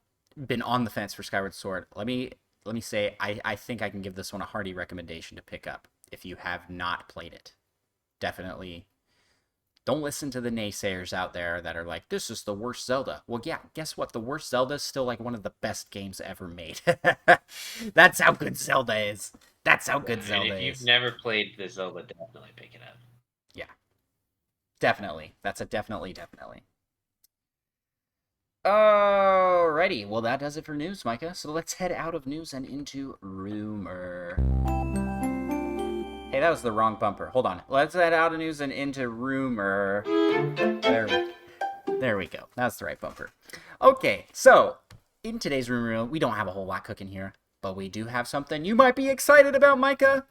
been on the fence for Skyward Sword, let me say I think I can give this one a hearty recommendation to pick up if you have not played it. Definitely don't listen to the naysayers out there that are like, this is the worst Zelda. Well, yeah, guess what? The worst Zelda is still like one of the best games ever made. That's how good Zelda is. That's how good And Zelda if you've is. never played the Zelda, definitely pick it up. Yeah, definitely. That's a definitely, definitely. Alrighty, well that does it for news, Micah. So let's head out of news and into rumor. Hey, that was the wrong bumper. Hold on. Let's head out of news and into rumor. There we go. That's the right bumper. Okay, so in today's rumor reel, we don't have a whole lot cooking here, but we do have something you might be excited about, Micah.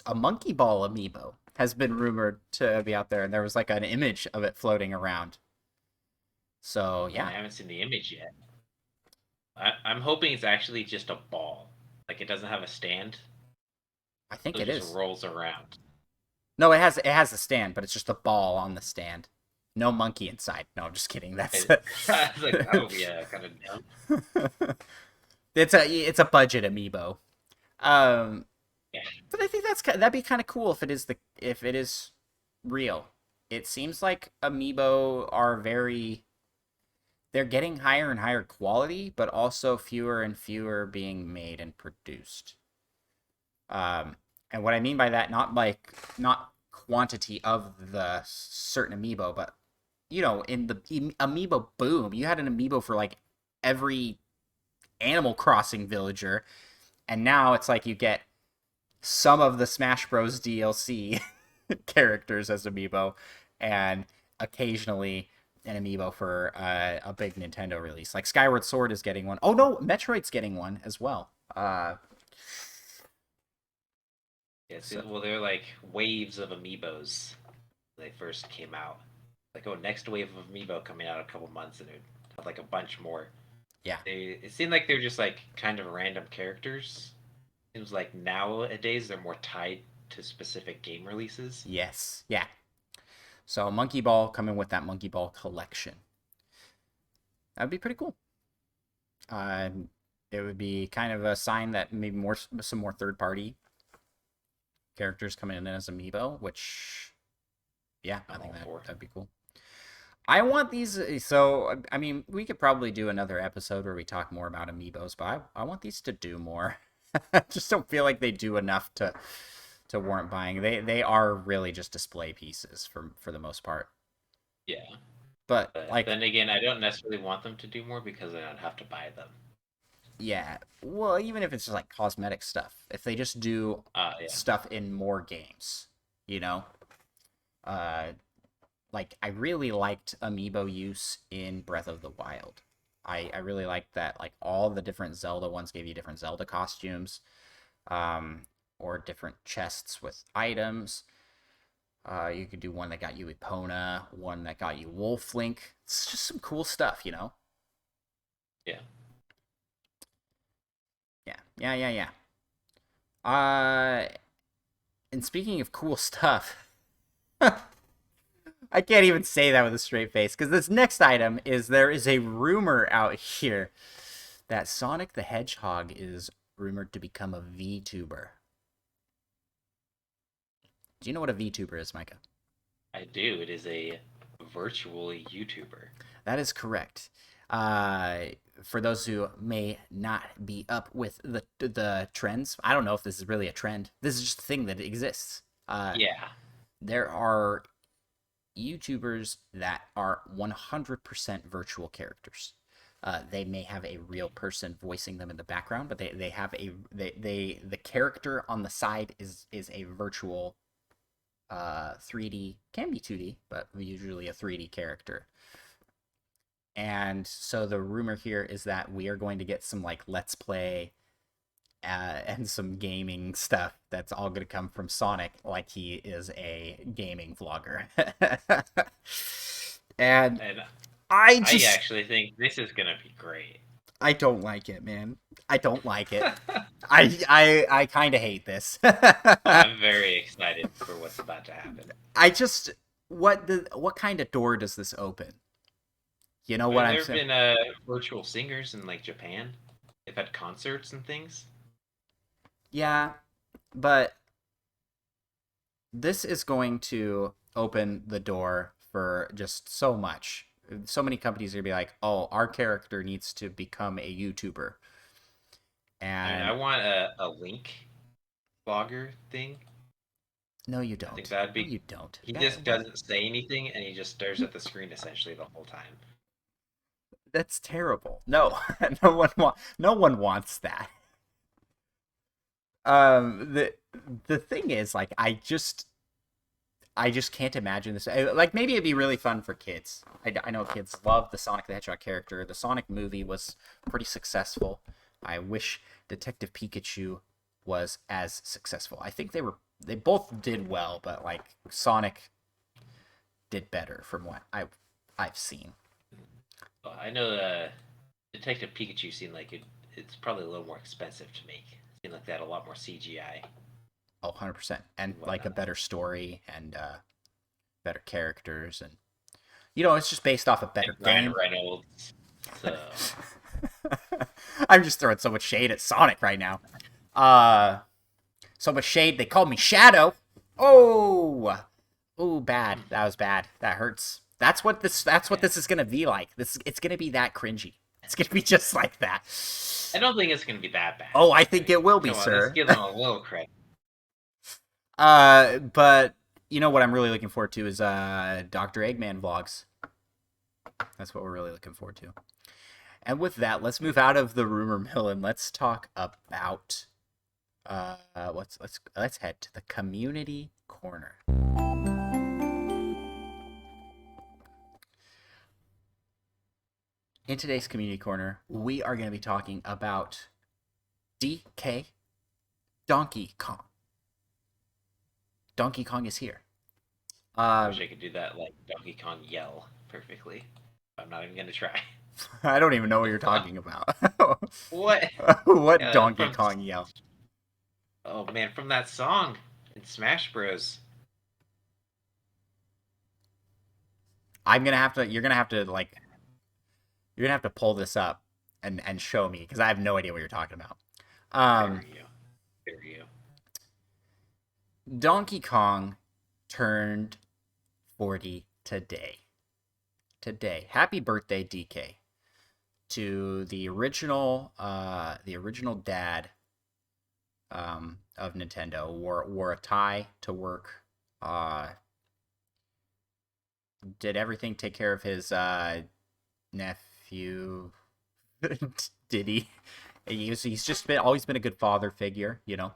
A MonkeyBall Amiibo has been rumored to be out there, and there was like an image of it floating around. So I yeah, haven't seen the image yet. I'm hoping it's actually just a ball. Like it doesn't have a stand. I think So it it just is. rolls around. No, it has a stand, but it's just a ball on the stand. No monkey inside. No, I'm just kidding. That's I was like, that would be kind of dumb. it's a budget amiibo. Um, Yeah. but I think that'd be kind of cool if it is real. It seems like amiibo are they're getting higher and higher quality, but also fewer and fewer being made and produced. Um, and what I mean by that, not quantity of the certain amiibo, but in the amiibo boom, you had an amiibo for like every Animal Crossing villager, and now it's like you get some of the Smash Bros. DLC characters as amiibo, and occasionally an amiibo for a big Nintendo release. Like Skyward Sword is getting one. Oh no, Metroid's getting one as well. Yeah, So well, they're like waves of amiibos when they first came out. Like, oh, next wave of amiibo coming out in a couple months, and it have like a bunch more. yeah, It seemed like they're just like kind of random characters. Seems like nowadays they're more tied to specific game releases. yes, yeah. So Monkey Ball coming with that Monkey Ball collection. That'd be pretty cool. Uh, it would be kind of a sign that maybe some more third party characters coming in as amiibo, which, yeah, I I'm think all for. that'd be cool. I want these. So I mean, we could probably do another episode where we talk more about amiibos, but I want these to do more. I just don't feel like they do enough to warrant buying. They are really just display pieces for the most part. Yeah. But But like, then again, I don't necessarily want them to do more because I don't have to buy them. yeah, well, even if it's just like cosmetic stuff, if they just do Yeah. stuff in more games, you know, uh, like I really liked amiibo use in Breath of the Wild. I really liked that. Like all the different Zelda ones gave you different Zelda costumes, um, or different chests with items. You could do one that got you Epona, one that got you Wolf Link. It's just some cool stuff, you know. Yeah. Yeah. Uh, and speaking of cool stuff, I can't even say that with a straight face because this next item is there is a rumor out here that Sonic the Hedgehog is rumored to become a VTuber. Do you know what a VTuber is, Micah? I do. It is a virtual YouTuber. That is correct. Uh, for those who may not be up with the trends, I don't know if this is really a trend. This is just a thing that exists. Yeah. There are YouTubers that are 100% virtual characters. They may have a real person voicing them in the background, but they have the character on the side is a virtual 3D, can be 2D, but usually a 3D character. And so the rumor here is that we are going to get some like let's play and some gaming stuff that's all going to come from Sonic, like he is a gaming vlogger. And And I I just, actually think this is gonna be great. I don't like it, man. I don't like it. I kind of hate this. I'm very excited for what's about to happen. I just, what kind of door does this open? You know I what mean, I'm there have saying? been virtual singers in like Japan. They've had concerts and things. Yeah, but this is going to open the door for just so much. So many companies are gonna be like, "Oh, our character needs to become a YouTuber," I mean, I and want a Link blogger thing. no, you I think don't. that'd No, be. you don't. He That just what? doesn't say anything and he just stares at the screen essentially the whole time. That's terrible. No, no one wants that. The thing is, like, I just can't imagine this. Like, maybe it'd be really fun for kids. I know kids love the Sonic the Hedgehog character. The Sonic movie was pretty successful. I wish Detective Pikachu was as successful. I think they both did well, but like Sonic did better from what I've seen. Well, I know Detective Pikachu seemed like it's probably a little more expensive to make. It seemed like they had a lot more CGI Oh, 100%. And and like a whatnot. better story and better characters and it's just based off a better And Ryan game. Reynolds. So I'm just throwing so much shade at Sonic right now. Uh so much shade they called me Shadow. Oh. Oh, bad. That was bad. That hurts. That's what yeah. this is gonna be like. This It's gonna be that cringy. It's gonna be just like that. I don't think it's gonna be that bad. Oh, I I think mean, it will be, come on, let's sir. give them a little credit. But you know what I'm really looking forward to is Dr. Eggman vlogs. That's what we're really looking forward to. And with that, let's move out of the rumor mill and let's talk about let's head to the community corner. In today's community corner, we are going to be talking about DK Donkey Kong. Donkey Kong is here. I Uh, wish I could do that like Donkey Kong yell perfectly. I'm not even gonna try. I don't even know what you're talking about. What? What Yeah, Donkey from Kong yell? oh man, from that song in Smash Bros. I'm gonna have to. You're gonna have to pull this up and show me because I have no idea what you're talking about. There Um, you go. There you go. Donkey Kong turned 40 today. today. Happy birthday, DK, to the original dad of Nintendo. Wore a tie to work. Did everything. Take care of his nephew. Did he? He's just been always been a good father figure, you know.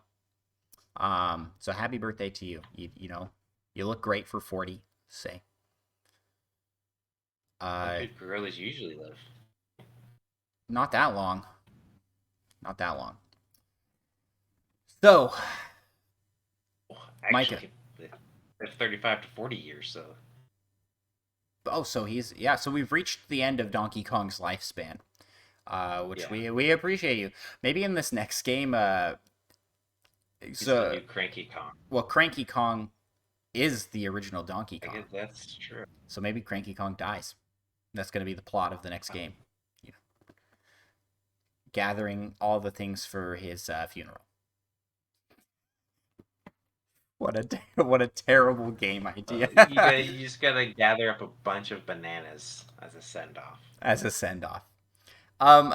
So happy birthday to you. You know, you look great for 40. Say. How Uh, good gorillas usually live. Not that long. Not that long. So, Micah. Actually, they're 35 to 40 years, so Oh, so he's yeah. So we've reached the end of Donkey Kong's lifespan, which yeah. we appreciate you. Maybe in this next game, He's the so new Cranky Kong. well, Cranky Kong is the original Donkey I Kong. guess that's true. So maybe Cranky Kong dies. That's going to be the plot of the next game. You know, gathering all the things for his funeral. What a terrible game idea. You just gotta gather up a bunch of bananas as a send off. As a send off. Um,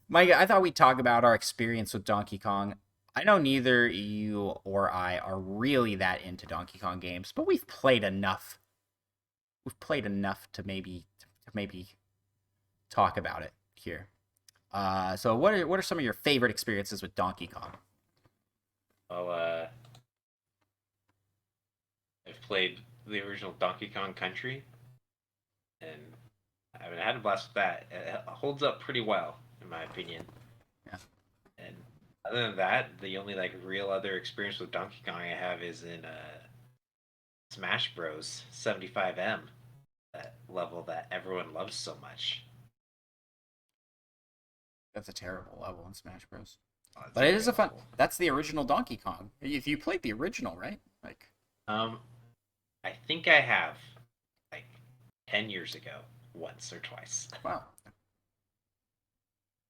Mike, I thought we'd talk about our experience with Donkey Kong. I know neither you or I are really that into Donkey Kong games, but we've played enough. We've played enough to maybe talk about it here. So what are some of your favorite experiences with Donkey Kong? Well, I've played the original Donkey Kong Country, and I mean, I had a blast with that. It holds up pretty well, in my opinion. Yeah. And other than that, the only like real other experience with Donkey Kong I have is in Smash Bros. 75M, that level that everyone loves so much. That's a terrible level in Smash Bros. Oh, it's But a it great is a fun. level. That's the original Donkey Kong. If you played the original, right? Like, Um, I think I have like 10 years ago, once or twice. wow.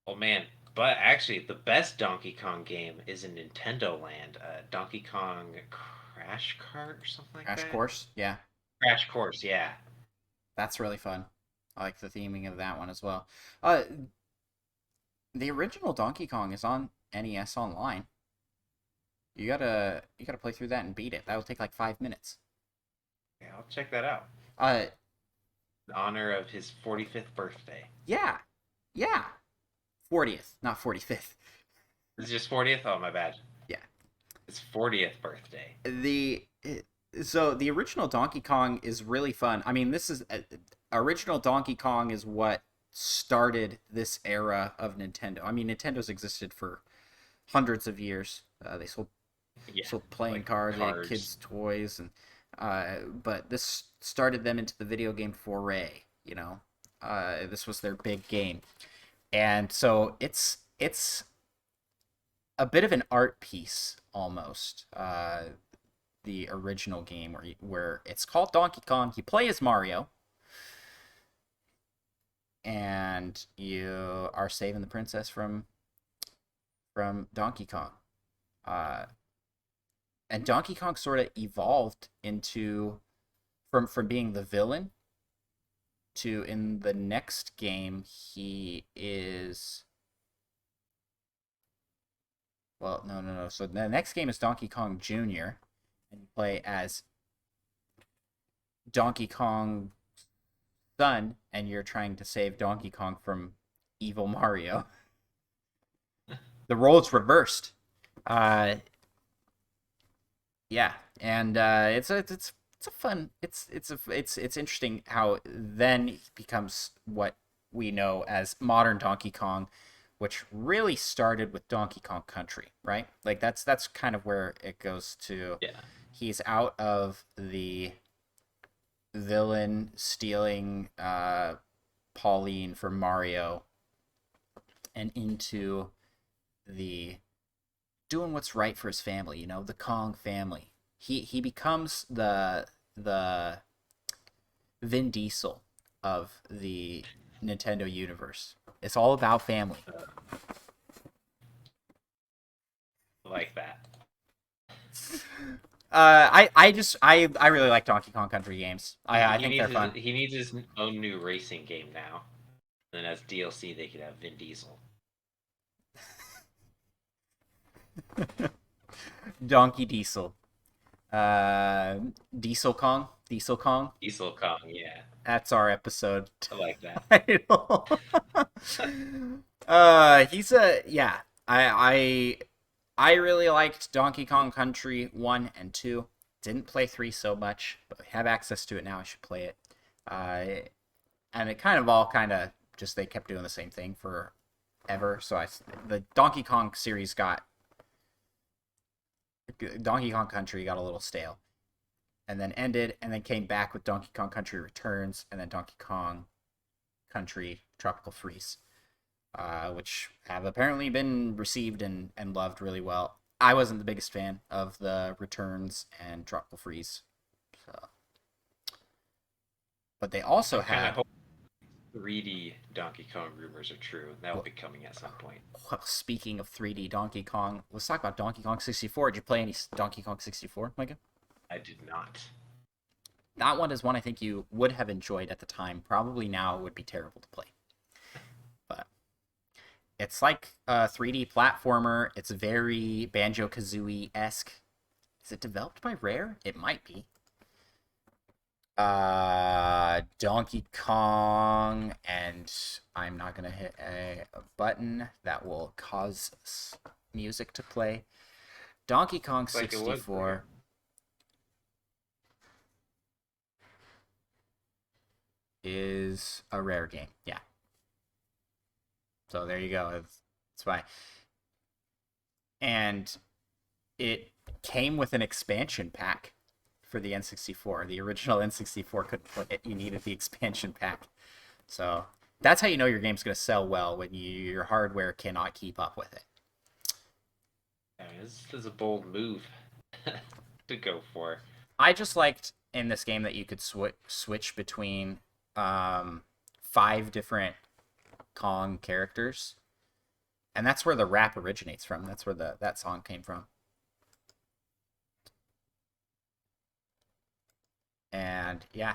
Oh man, but actually, the best Donkey Kong game is in Nintendo Land. Donkey Kong Crash Kart or something like Crash that. Course, yeah, Crash Course, yeah. that's really fun. I like the theming of that one as well. Uh, the original Donkey Kong is on NES Online. You gotta play through that and beat it. That'll take like 5 minutes. Yeah, I'll check that out. Uh, In honor of his 45th birthday. yeah, yeah. 40th, not 45th. Is it just 40th? Oh, my bad. Yeah. His 40th birthday. So the original Donkey Kong is really fun. I mean, this is original Donkey Kong is what started this era of Nintendo. I mean, Nintendo's existed for hundreds of years. They Yeah, sold playing like cards, they had cards. kids' toys, and but this started them into the video game foray. You know, this was their big game, and so it's a bit of an art piece almost. The original game where it's called Donkey Kong. You play as Mario, and you are saving the princess from Donkey Kong. Uh, and Donkey Kong sort of evolved into from being the villain to in the next game he is no. So the next game is Donkey Kong Jr. and you play as Donkey Kong son and you're trying to save Donkey Kong from evil Mario. The roles reversed. Yeah, and it's a fun. It's interesting how then it becomes what we know as modern Donkey Kong, which really started with Donkey Kong Country, right? Like that's kind of where it goes to. Yeah. He's out of the villain stealing Pauline from Mario and into the doing what's right for his family, you know, the Kong family. He becomes the Vin Diesel of the Nintendo universe. It's all about family. Like that. I really like Donkey Kong Country games. I think they're fun. He needs his own new racing game now. And then as DLC, they could have Vin Diesel. Donkey Diesel. Diesel Kong. Diesel Kong. Diesel Kong, yeah, That's our episode I like that. title. He's a yeah. I really liked Donkey Kong Country 1 and 2. Didn't play 3 so much, but I have access to it now. I should play it. And it kind of just they kept doing the same thing for ever. So the Donkey Kong series Donkey Kong Country got a little stale, and then ended, and then came back with Donkey Kong Country Returns, and then Donkey Kong Country Tropical Freeze, which have apparently been received and loved really well. I wasn't the biggest fan of the Returns and Tropical Freeze, so. But they also had. 3D Donkey Kong rumors are true. That will be coming at some point. Well, speaking of 3D Donkey Kong, let's talk about Donkey Kong 64. Did you play any Donkey Kong 64, Micah? I did not. That one is one I think you would have enjoyed at the time. Probably now it would be terrible to play. But it's like a 3D platformer. It's very Banjo-Kazooie-esque. Is it developed by Rare? It might be. Donkey Kong, and I'm not gonna hit a button that will cause music to play. Donkey Kong 64 is a Rare game. Yeah. So there you go. That's why. And it came with an expansion pack for the N64. The original N64 couldn't put it. You needed the expansion pack. So that's how you know your game's going to sell well, when your hardware cannot keep up with it. I mean, this is a bold move to go for. I just liked in this game that you could switch between 5 different Kong characters. And that's where the rap originates from. That's where that song came from. And yeah,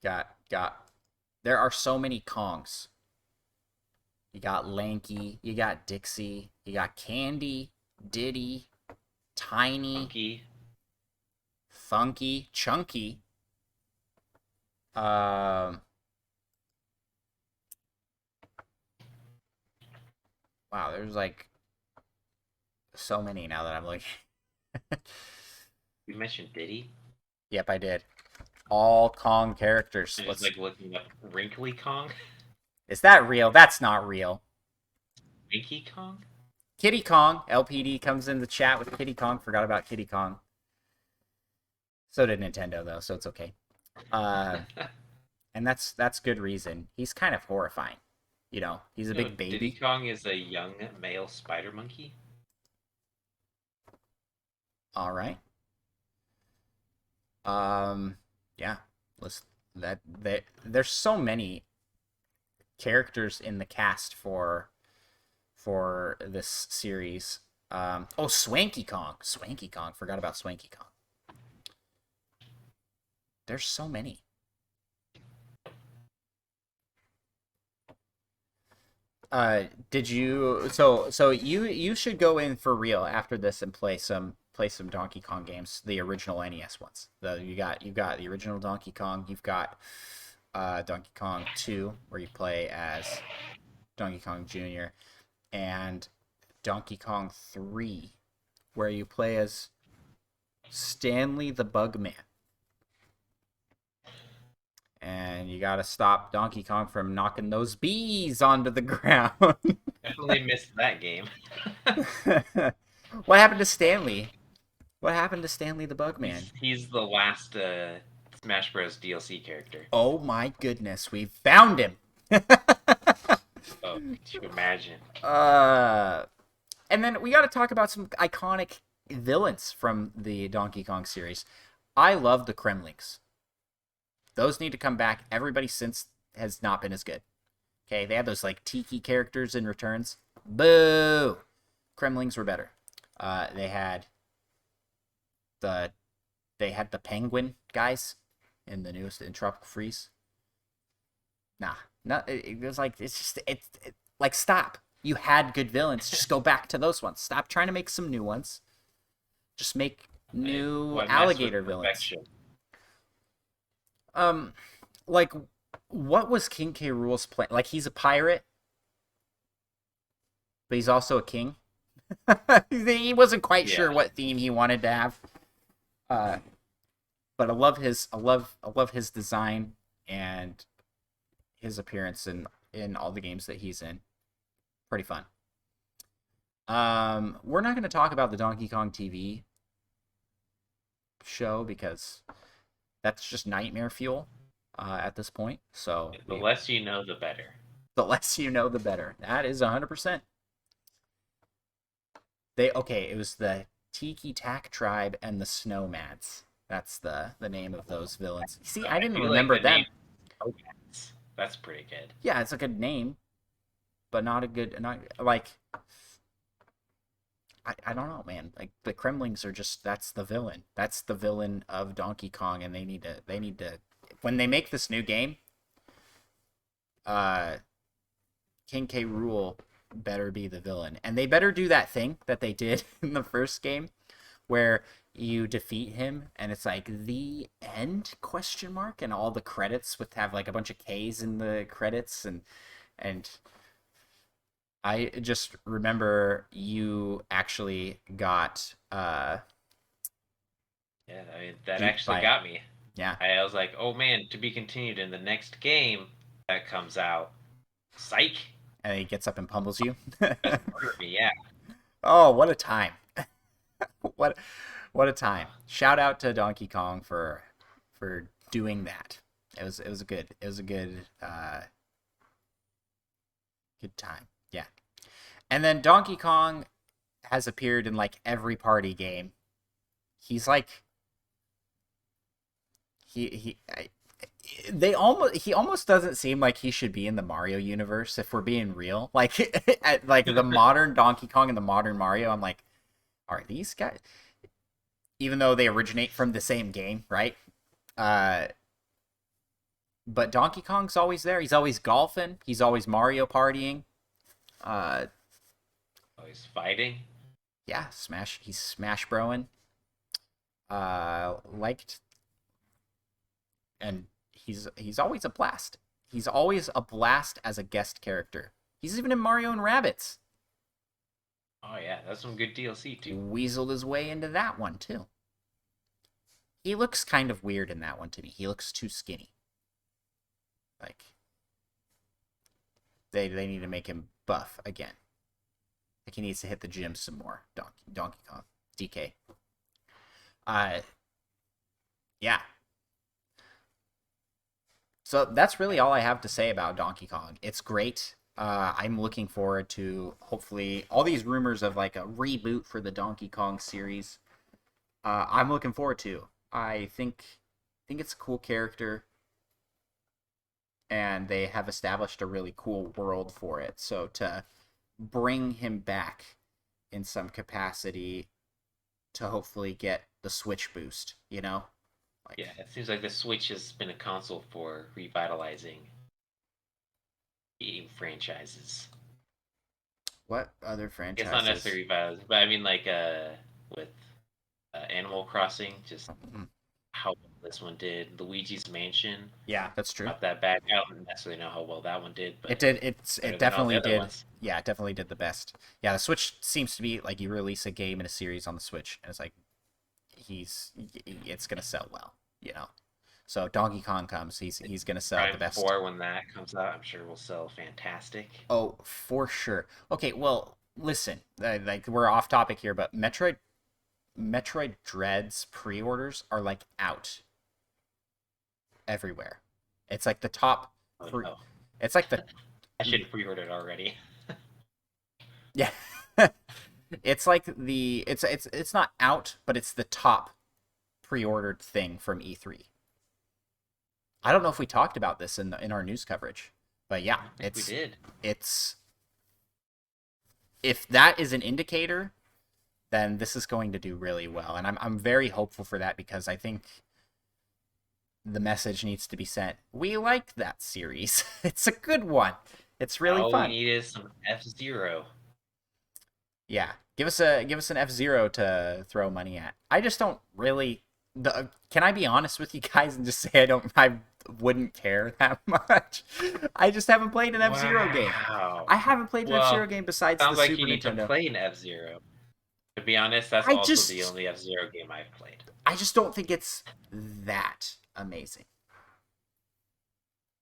there are so many Kongs. You got Lanky, you got Dixie, you got Candy, Diddy, Tiny, Funky, Chunky. Wow, there's like so many now that I'm looking. You mentioned Diddy? Yep, I did. All Kong characters. It's like looking up Wrinkly Kong. Is that real? That's not real. Winky Kong? Kitty Kong. LPD comes in the chat with Kitty Kong. Forgot about Kitty Kong. So did Nintendo, though, so it's okay. And that's good reason. He's kind of horrifying. You know, he's a big baby. Diddy Kong is a young male spider monkey. All right. Yeah. There's so many characters in the cast for this series. Oh, Swanky Kong. Swanky Kong. Forgot about Swanky Kong. There's so many. Did you so you should go in for real after this and play some Donkey Kong games, the original NES ones. You've got the original Donkey Kong, you've got Donkey Kong 2 where you play as Donkey Kong Jr. and Donkey Kong 3 where you play as Stanley the Bugman. And you gotta stop Donkey Kong from knocking those bees onto the ground. Definitely missed that game. What happened to Stanley? What happened to Stanley the Bugman? He's the last Smash Bros. DLC character. Oh my goodness, we found him! Oh, could you imagine? And then we gotta talk about some iconic villains from the Donkey Kong series. I love the Kremlings. Those need to come back. Everybody since has not been as good. Okay, they had those like tiki characters in Returns. Boo! Kremlings were better. They had the they had the penguin guys in the newest in Tropical Freeze. Nah, not it was like it's just like stop. You had good villains. Just go back to those ones. Stop trying to make some new ones. Just make new What mess with alligator villains. perfection? Um, like what was King K. Rool's plan? Like he's a pirate, but he's also a king. He wasn't quite sure Yeah, what theme he wanted to have. Uh, but I love his design and his appearance in all the games that he's in. Pretty fun. We're not going to talk about the Donkey Kong TV show because that's just nightmare fuel at this point. So the less you know, the better. the less you know, the better. That is 100%. It was the Tiki Tak tribe and the Snowmads. That's the name of those villains. See, I I didn't do like remember the name them. Snowcats. That's pretty good. Yeah, it's a good name, but not a good not like I don't know, man. Like the Kremlings are just that's the villain. That's the villain of Donkey Kong, and they need to when they make this new game, uh King K. Rool better be the villain. And they better do that thing that they did in the first game where you defeat him and it's like the end question mark and all the credits would have like a bunch of K's in the credits and I just remember you actually got Yeah, I mean that duped actually by it. got me. Yeah. I was like, oh man, to be continued in the next game that comes out. Psych. And he gets up and pummels you. Just murder me, yeah. Oh, what a time. what what a time. Shout out to Donkey Kong for doing that. It was a good time. Yeah. And then Donkey Kong has appeared in like every party game. He's like he he almost doesn't seem like he should be in the Mario universe if we're being real. Like like the modern Donkey Kong and the modern Mario, I'm like, are these guys even though they originate from the same game, right? Uh but Donkey Kong's always there. He's always golfing. He's always Mario partying. Uh Oh, he's fighting. yeah, he's Smash Broing. Liked and he's always a blast. He's always a blast as a guest character. He's even in Mario and Rabbids. Oh yeah, that's some good DLC too. Weaseled his way into that one too. He looks kind of weird in that one to me. He looks too skinny. Like they need to make him buff again. Like he needs to hit the gym some more. Donkey Kong, DK. Uh, yeah. So that's really all I have to say about Donkey Kong. It's great. I'm looking forward to hopefully all these rumors of like a reboot for the Donkey Kong series. I'm looking forward to. I think it's a cool character, and they have established a really cool world for it. So to bring him back in some capacity to hopefully get the Switch boost, you know? Like Yeah, it seems like the Switch has been a console for revitalizing game franchises. what other It's not franchises? necessarily revitalizing, but I mean like with Animal Crossing, just Mhm. how well this one did. Luigi's Mansion, Yeah, that's true. not that bad. I don't necessarily know how well that one did, It but did. better It than all the definitely other did. ones. Yeah, it definitely did the best. Yeah, the Switch seems to be like you release a game in a series on the Switch, and it's like it's gonna sell well, you know. So Donkey Kong comes, he's gonna sell the Prime best. 4, when that comes out, I'm sure will sell fantastic. Oh, for sure. Okay, well, listen, like we're off topic here, but Metroid Dread's pre-orders are like out everywhere. It's like the top Oh pre. no, It's like the I should have pre-ordered already. yeah. It's like it's not out, but it's the top pre-ordered thing from E3. I don't know if we talked about this in our news coverage, but I yeah, don't think we did. it's if that is an indicator then this is going to do really well. And I'm very hopeful for that because I think the message needs to be sent. We like that series. It's a good one. It's really All we fun. need is some F-Zero. Yeah. Give us an F-Zero to throw money at. I just don't really can I be honest with you guys and just say I wouldn't care that much. I just haven't played an F-Zero game. Wow. I haven't played an F-Zero Well, game besides the sounds like Super you need to Nintendo. play an F-Zero. To be honest, that's I also the just only F-Zero game I've played. I just don't think it's that amazing.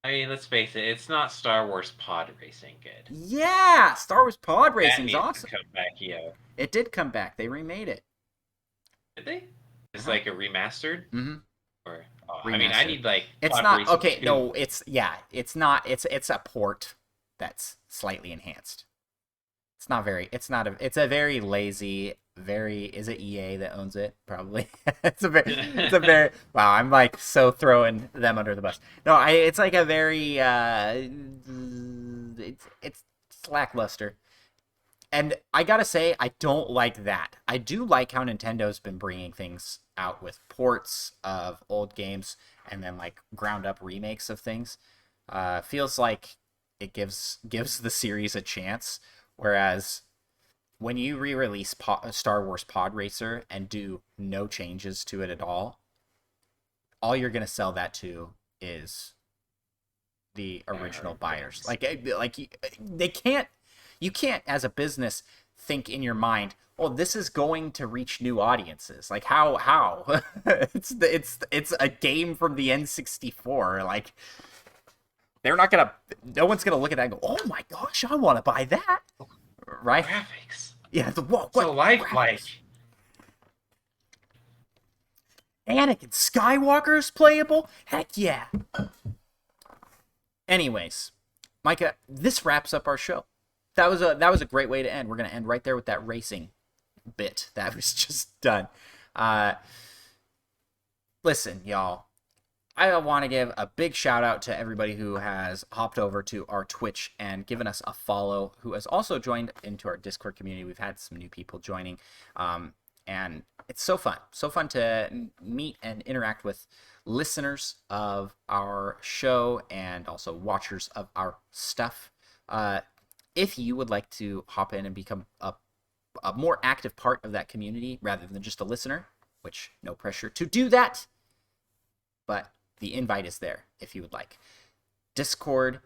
I mean, let's face it, it's not Star Wars pod racing good. Yeah, Star Wars Pod That Racing's needs to awesome. come back, yo. It did come back. They remade it. Did they? It's Uh-huh. like a remastered? Mm-hmm. Or I mean, I Remastered. need like It's pod not racing okay. 2. No, it's yeah. It's not. It's a port that's slightly enhanced. It's not very. It's not a. It's a very lazy. Very. Is it EA that owns it? Probably. It's a very. It's a very. Wow. I'm like so throwing them under the bus. No, I. It's like a very. It's lackluster. And I gotta say, I don't like that. I do like how Nintendo's been bringing things out with ports of old games and then like ground up remakes of things. Feels like it gives the series a chance. Whereas when you re-release Star Wars Pod Racer and do no changes to it at all you're gonna sell that to is the original buyers. They can't you can't as a business think in your mind, oh, this is going to reach new audiences. Like how it's a game from the N64. Like they're not gonna no one's gonna look at that and go, oh my gosh, I want to buy that, right? Graphics. Yeah, whoa, So what lifelike. graphics? Anakin Skywalker is playable? Heck yeah. Anyways, Micah, this wraps up our show. That was a great way to end. We're gonna end right there with that racing bit that was just done. Uh, Listen, y'all. I want to give a big shout out to everybody who has hopped over to our Twitch and given us a follow, who has also joined into our Discord community. We've had some new people joining, and it's so fun to meet and interact with listeners of our show and also watchers of our stuff. If you would like to hop in and become a more active part of that community rather than just a listener, which no pressure to do that, but the invite is there if you would like. Discord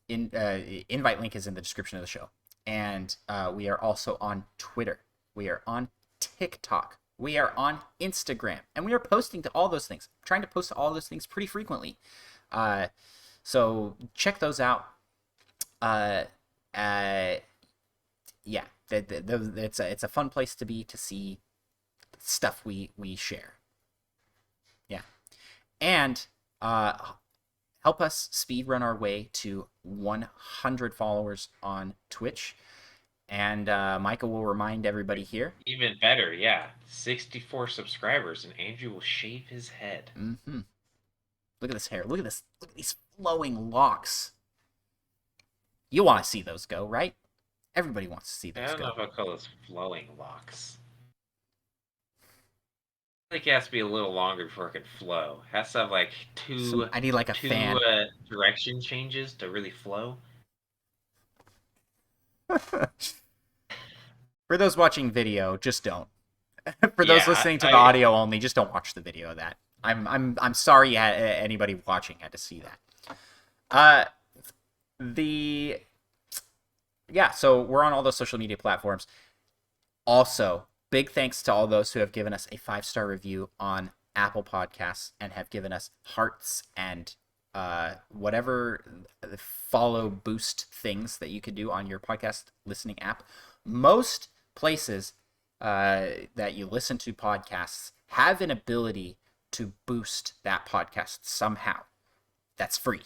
invite link is in the description of the show, and we are also on Twitter. We are on TikTok. We are on Instagram, and we are posting to all those things. I'm trying to post to all those things pretty frequently. So check those out. Yeah, it's a fun place to be to see stuff we share. Yeah, and help us speedrun our way to 100 followers on Twitch. And Micah will remind everybody here. Even better, yeah. 64 subscribers, and Andrew will shave his head. Mm-hmm. Look at this hair. Look at this. Look at these flowing locks. You want to see those go, right? Everybody wants to see those go. I don't know if I'll call those flowing locks. I think it has to be a little longer before it can flow. It has to have like two. I need like a fan. Direction changes to really flow. For those watching video, just don't. For those listening to the audio only, just don't watch the video of that. I'm sorry anybody watching had to see that. So we're on all those social media platforms. Also, big thanks to all those who have given us a 5-star review on Apple Podcasts and have given us hearts and whatever follow boost things that you could do on your podcast listening app. Most places that you listen to podcasts have an ability to boost that podcast somehow. That's free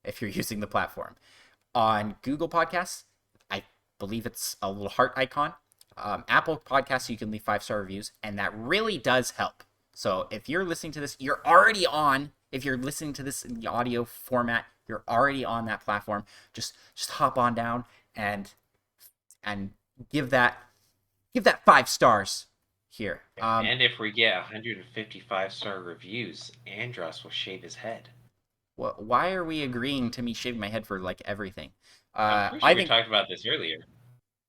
if you're using the platform. On Google Podcasts, I believe it's a little heart icon. Apple Podcasts, you can leave 5-star reviews, and that really does help. So if you're listening to this, you're already on. If you're listening to this in the audio format, you're already on that platform. Just hop on down and give that Give that 5 stars here. And if we get 155-star reviews, Andros will shave his head. Why are we agreeing to me shaving my head for like everything? I'm pretty I sure we think talked about this earlier.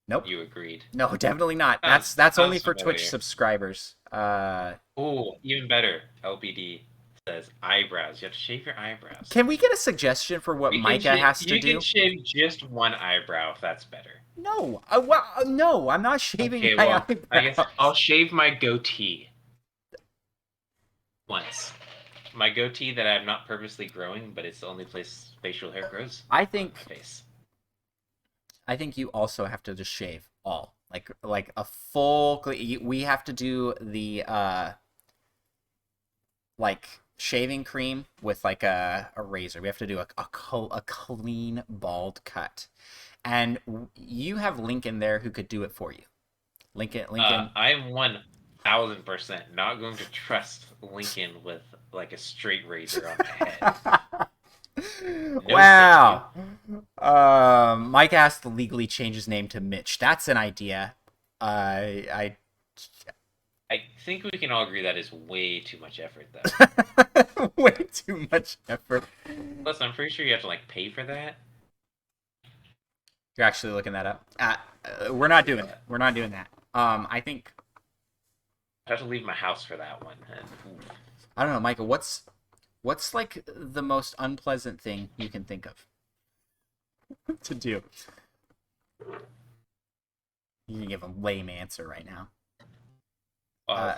nope. You agreed. No, definitely not. Sounds, That's only sounds for Twitch familiar. subscribers. Oh, even better. LPD says eyebrows. You have to shave your eyebrows. Can we get a suggestion for what Micah has to You can do? shave just one eyebrow if that's better. No, no, I'm not shaving Okay, my well, I guess eyebrows. I'll shave my goatee once. My goatee that I'm not purposely growing, but it's the only place facial hair grows. I On think my face. I think you also have to just shave all like a full. We have to do the like shaving cream with like a razor. We have to do a clean bald cut, and you have Lincoln there who could do it for you. Lincoln. I'm 1,000% not going to trust Lincoln with like a straight razor on my head. No, Wow. Mike has to legally change his name to Mitch. That's an idea. I I think we can all agree that is way too much effort, though. way too much effort. Plus, I'm pretty sure you have to like pay for that. You're actually looking that up. We're not doing it. We're not doing that. I think I have to leave my house for that one. And, I don't know, Michael. What's like the most unpleasant thing you can think of to do? You can give a lame answer right now. I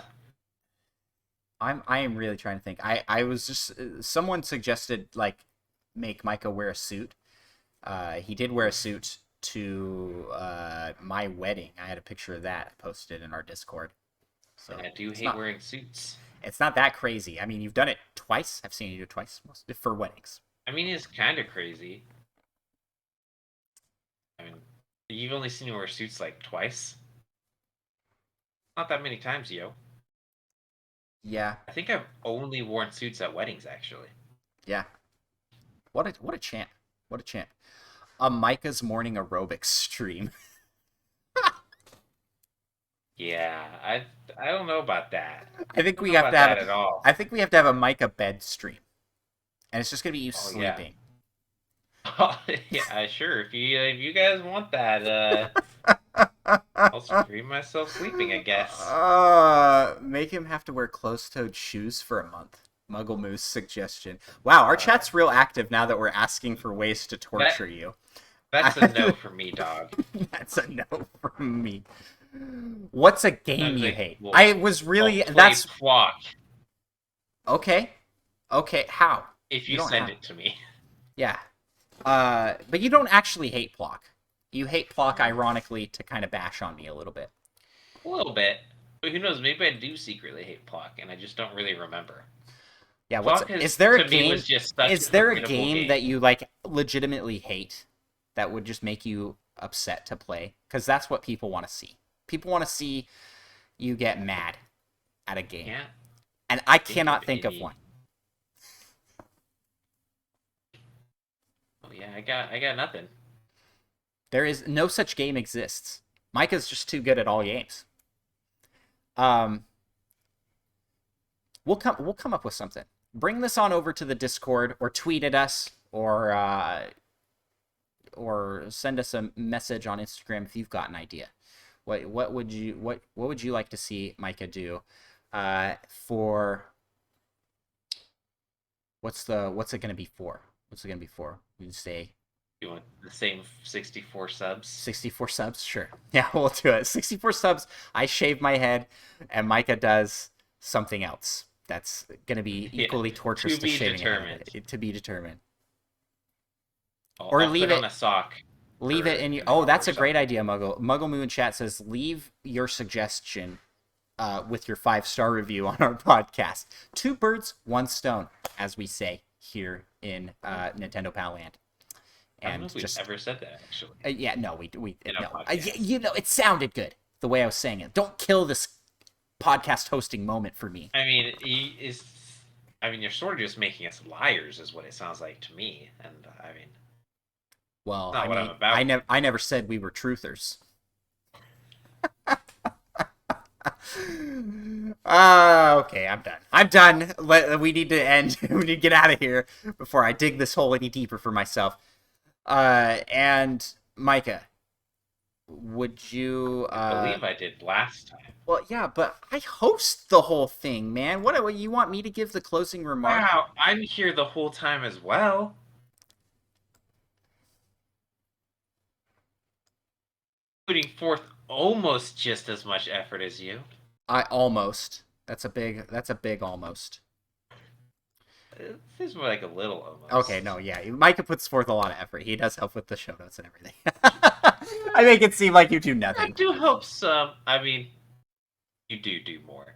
am really trying to think. I was just someone suggested like make Micah wear a suit. He did wear a suit to my wedding. I had a picture of that posted in our Discord. So I do hate wearing suits. It's not that crazy. I mean, you've done it twice. I've seen you do it twice for weddings. I mean, it's kind of crazy. I mean, you've only seen me wear suits like twice. Not that many times, yo. Yeah. I think I've only worn suits at weddings, actually. Yeah. What a champ. What a champ. A Micah's morning aerobics stream. Yeah, I don't know about that. I think I we don't know have to about have that at all. I think we have to have a Micah bed stream. And it's just gonna be you Oh, yeah. sleeping. Oh, yeah, sure. If you guys want that, I'll stream myself sleeping, I guess. Make him have to wear closed-toed shoes for a month. Muggle Moose suggestion. Wow, our chat's real active now that we're asking for ways to torture you. That's a no for me, dog. That's a no from me. What's a game you hate? Well, I was really that's Flock. Okay. Okay, how? If you send it to me. Yeah. But you don't actually hate Plock. You hate Plock ironically to kind of bash on me a little bit. A little bit. But who knows, maybe I do secretly hate Plock and I just don't really remember. Yeah, is there a game that you like legitimately hate that would just make you upset to play? Because that's what people want to see. People want to see you get mad at a game. Yeah. And I cannot think of one. Oh yeah, I got nothing. There is no such game exists. Micah's just too good at all games. We'll come up with something. Bring this on over to the Discord or tweet at us or send us a message on Instagram if you've got an idea. What would you like to see Micah do for what's it going to be for? What's it going to be for? We'd say You want the same 64 subs? 64 subs? Sure. Yeah, we'll do it. 64 subs, I shave my head, and Micah does something else. That's going to be equally torturous to shaving it. To be determined. Or leave it on a sock. Leave it in your... Oh, that's a great idea, Muggle. Muggle Moon Chat says, leave your suggestion with your 5-star review on our podcast. 2 birds, 1 stone, as we say here in Nintendo Pal Land. And I don't know if we've ever said that, actually. Yeah, no, we no. It sounded good the way I was saying it. Don't kill this podcast hosting moment for me. I mean, you're sort of just making us liars, is what it sounds like to me. And I mean, well, not what I'm about. I never said we were truthers. Okay, I'm done. I'm done. We need to end. We need to get out of here before I dig this hole any deeper for myself. And Micah, would you? I believe I did last time. Well, yeah, but I host the whole thing, man. What you want me to give the closing remark? Wow, I'm here the whole time as well. Putting forth almost just as much effort as you. I almost. That's a big almost. It's more like a little almost. Okay, no, yeah. Micah puts forth a lot of effort. He does help with the show notes and everything. I make it seem like you do I nothing. do hope some. I mean, you do more.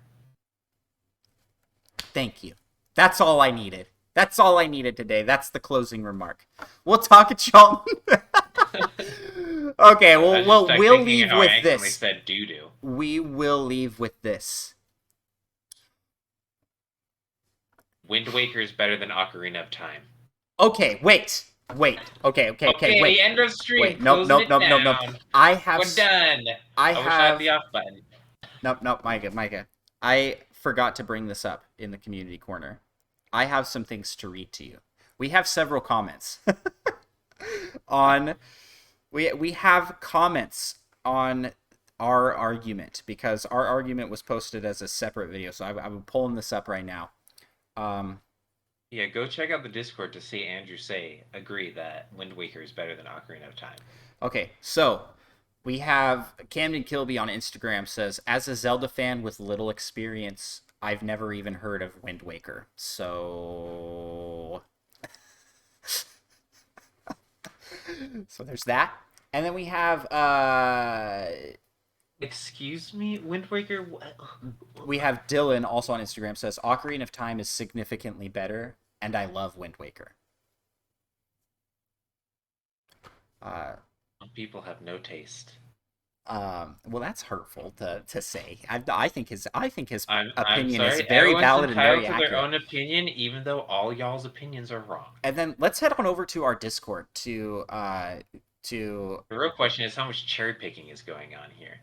Thank you. That's all I needed. That's all I needed today. That's the closing remark. We'll talk at y'all. Okay, well, we'll leave with this. Said doo-doo. We will leave with this. Wind Waker is better than Ocarina of Time. Okay, wait. Okay, wait. The end of stream. Wait, nope. I have. We're done. I wish I had the off button. Nope, Micah. I forgot to bring this up in the community corner. I have some things to read to you. We have several comments on. We have comments on our argument because our argument was posted as a separate video. So I'm pulling this up right now. Yeah, go check out the Discord to see Andrew agree that Wind Waker is better than Ocarina of Time. Okay, so we have Camden Kilby on Instagram says, as a Zelda fan with little experience, I've never even heard of Wind Waker. So so there's that. And then we have excuse me, Wind Waker? We have Dylan also on Instagram says, Ocarina of Time is significantly better, and I love Wind Waker. Some people have no taste. Well, that's hurtful to say. I think his opinion is very valid and very accurate. Their own opinion, even though all y'all's opinions are wrong. And then let's head on over to our Discord to The real question is how much cherry picking is going on here.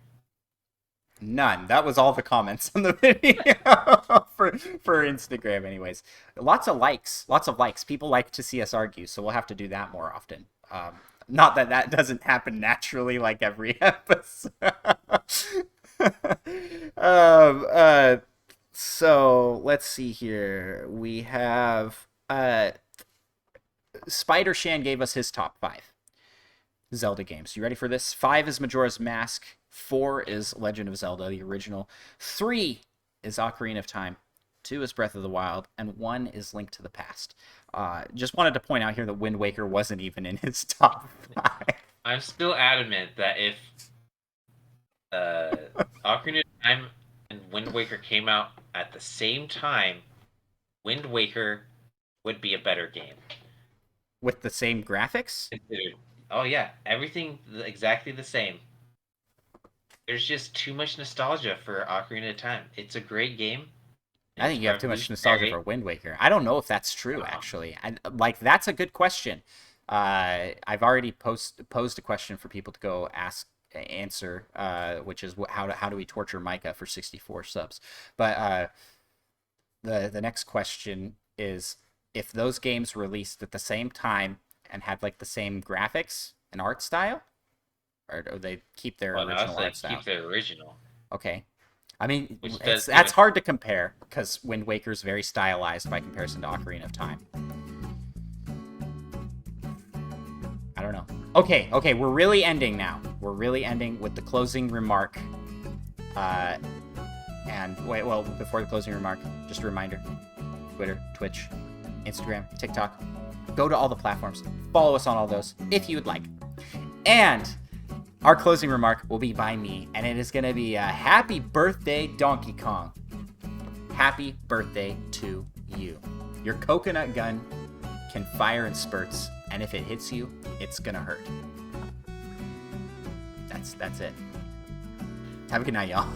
None. That was all the comments on the video for Instagram, anyways. Lots of likes. People like to see us argue, so we'll have to do that more often. Not that doesn't happen naturally like every episode. So let's see here. We have Spider Shan gave us his top 5 Zelda games. You ready for this? 5 is Majora's Mask. 4 is Legend of Zelda, the original. 3 is Ocarina of Time. 2 is Breath of the Wild. And 1 is Link to the Past. Just wanted to point out here that Wind Waker wasn't even in his top 5. I'm still adamant that if Ocarina of Time and Wind Waker came out at the same time, Wind Waker would be a better game. With the same graphics? Oh yeah, everything exactly the same. There's just too much nostalgia for Ocarina of Time. It's a great game. I think you have too much nostalgia for Wind Waker. I don't know if that's true, actually. That's a good question. I've already posed a question for people to go answer, which is how do we torture Micah for 64 subs? But the next question is, if those games released at the same time and had like the same graphics and art style, or do they keep their original art style? Keep their original. Okay. I mean, that's hard to compare because Wind Waker is very stylized by comparison to Ocarina of Time. I don't know. Okay, we're really ending now. We're really ending with the closing remark. And wait, well, before the closing remark, just a reminder: Twitter, Twitch, Instagram, TikTok. Go to all the platforms. Follow us on all those if you would like. And our closing remark will be by me, and it is going to be a happy birthday, Donkey Kong. Happy birthday to you. Your coconut gun can fire in spurts, and if it hits you, it's going to hurt. That's it. Have a good night, y'all.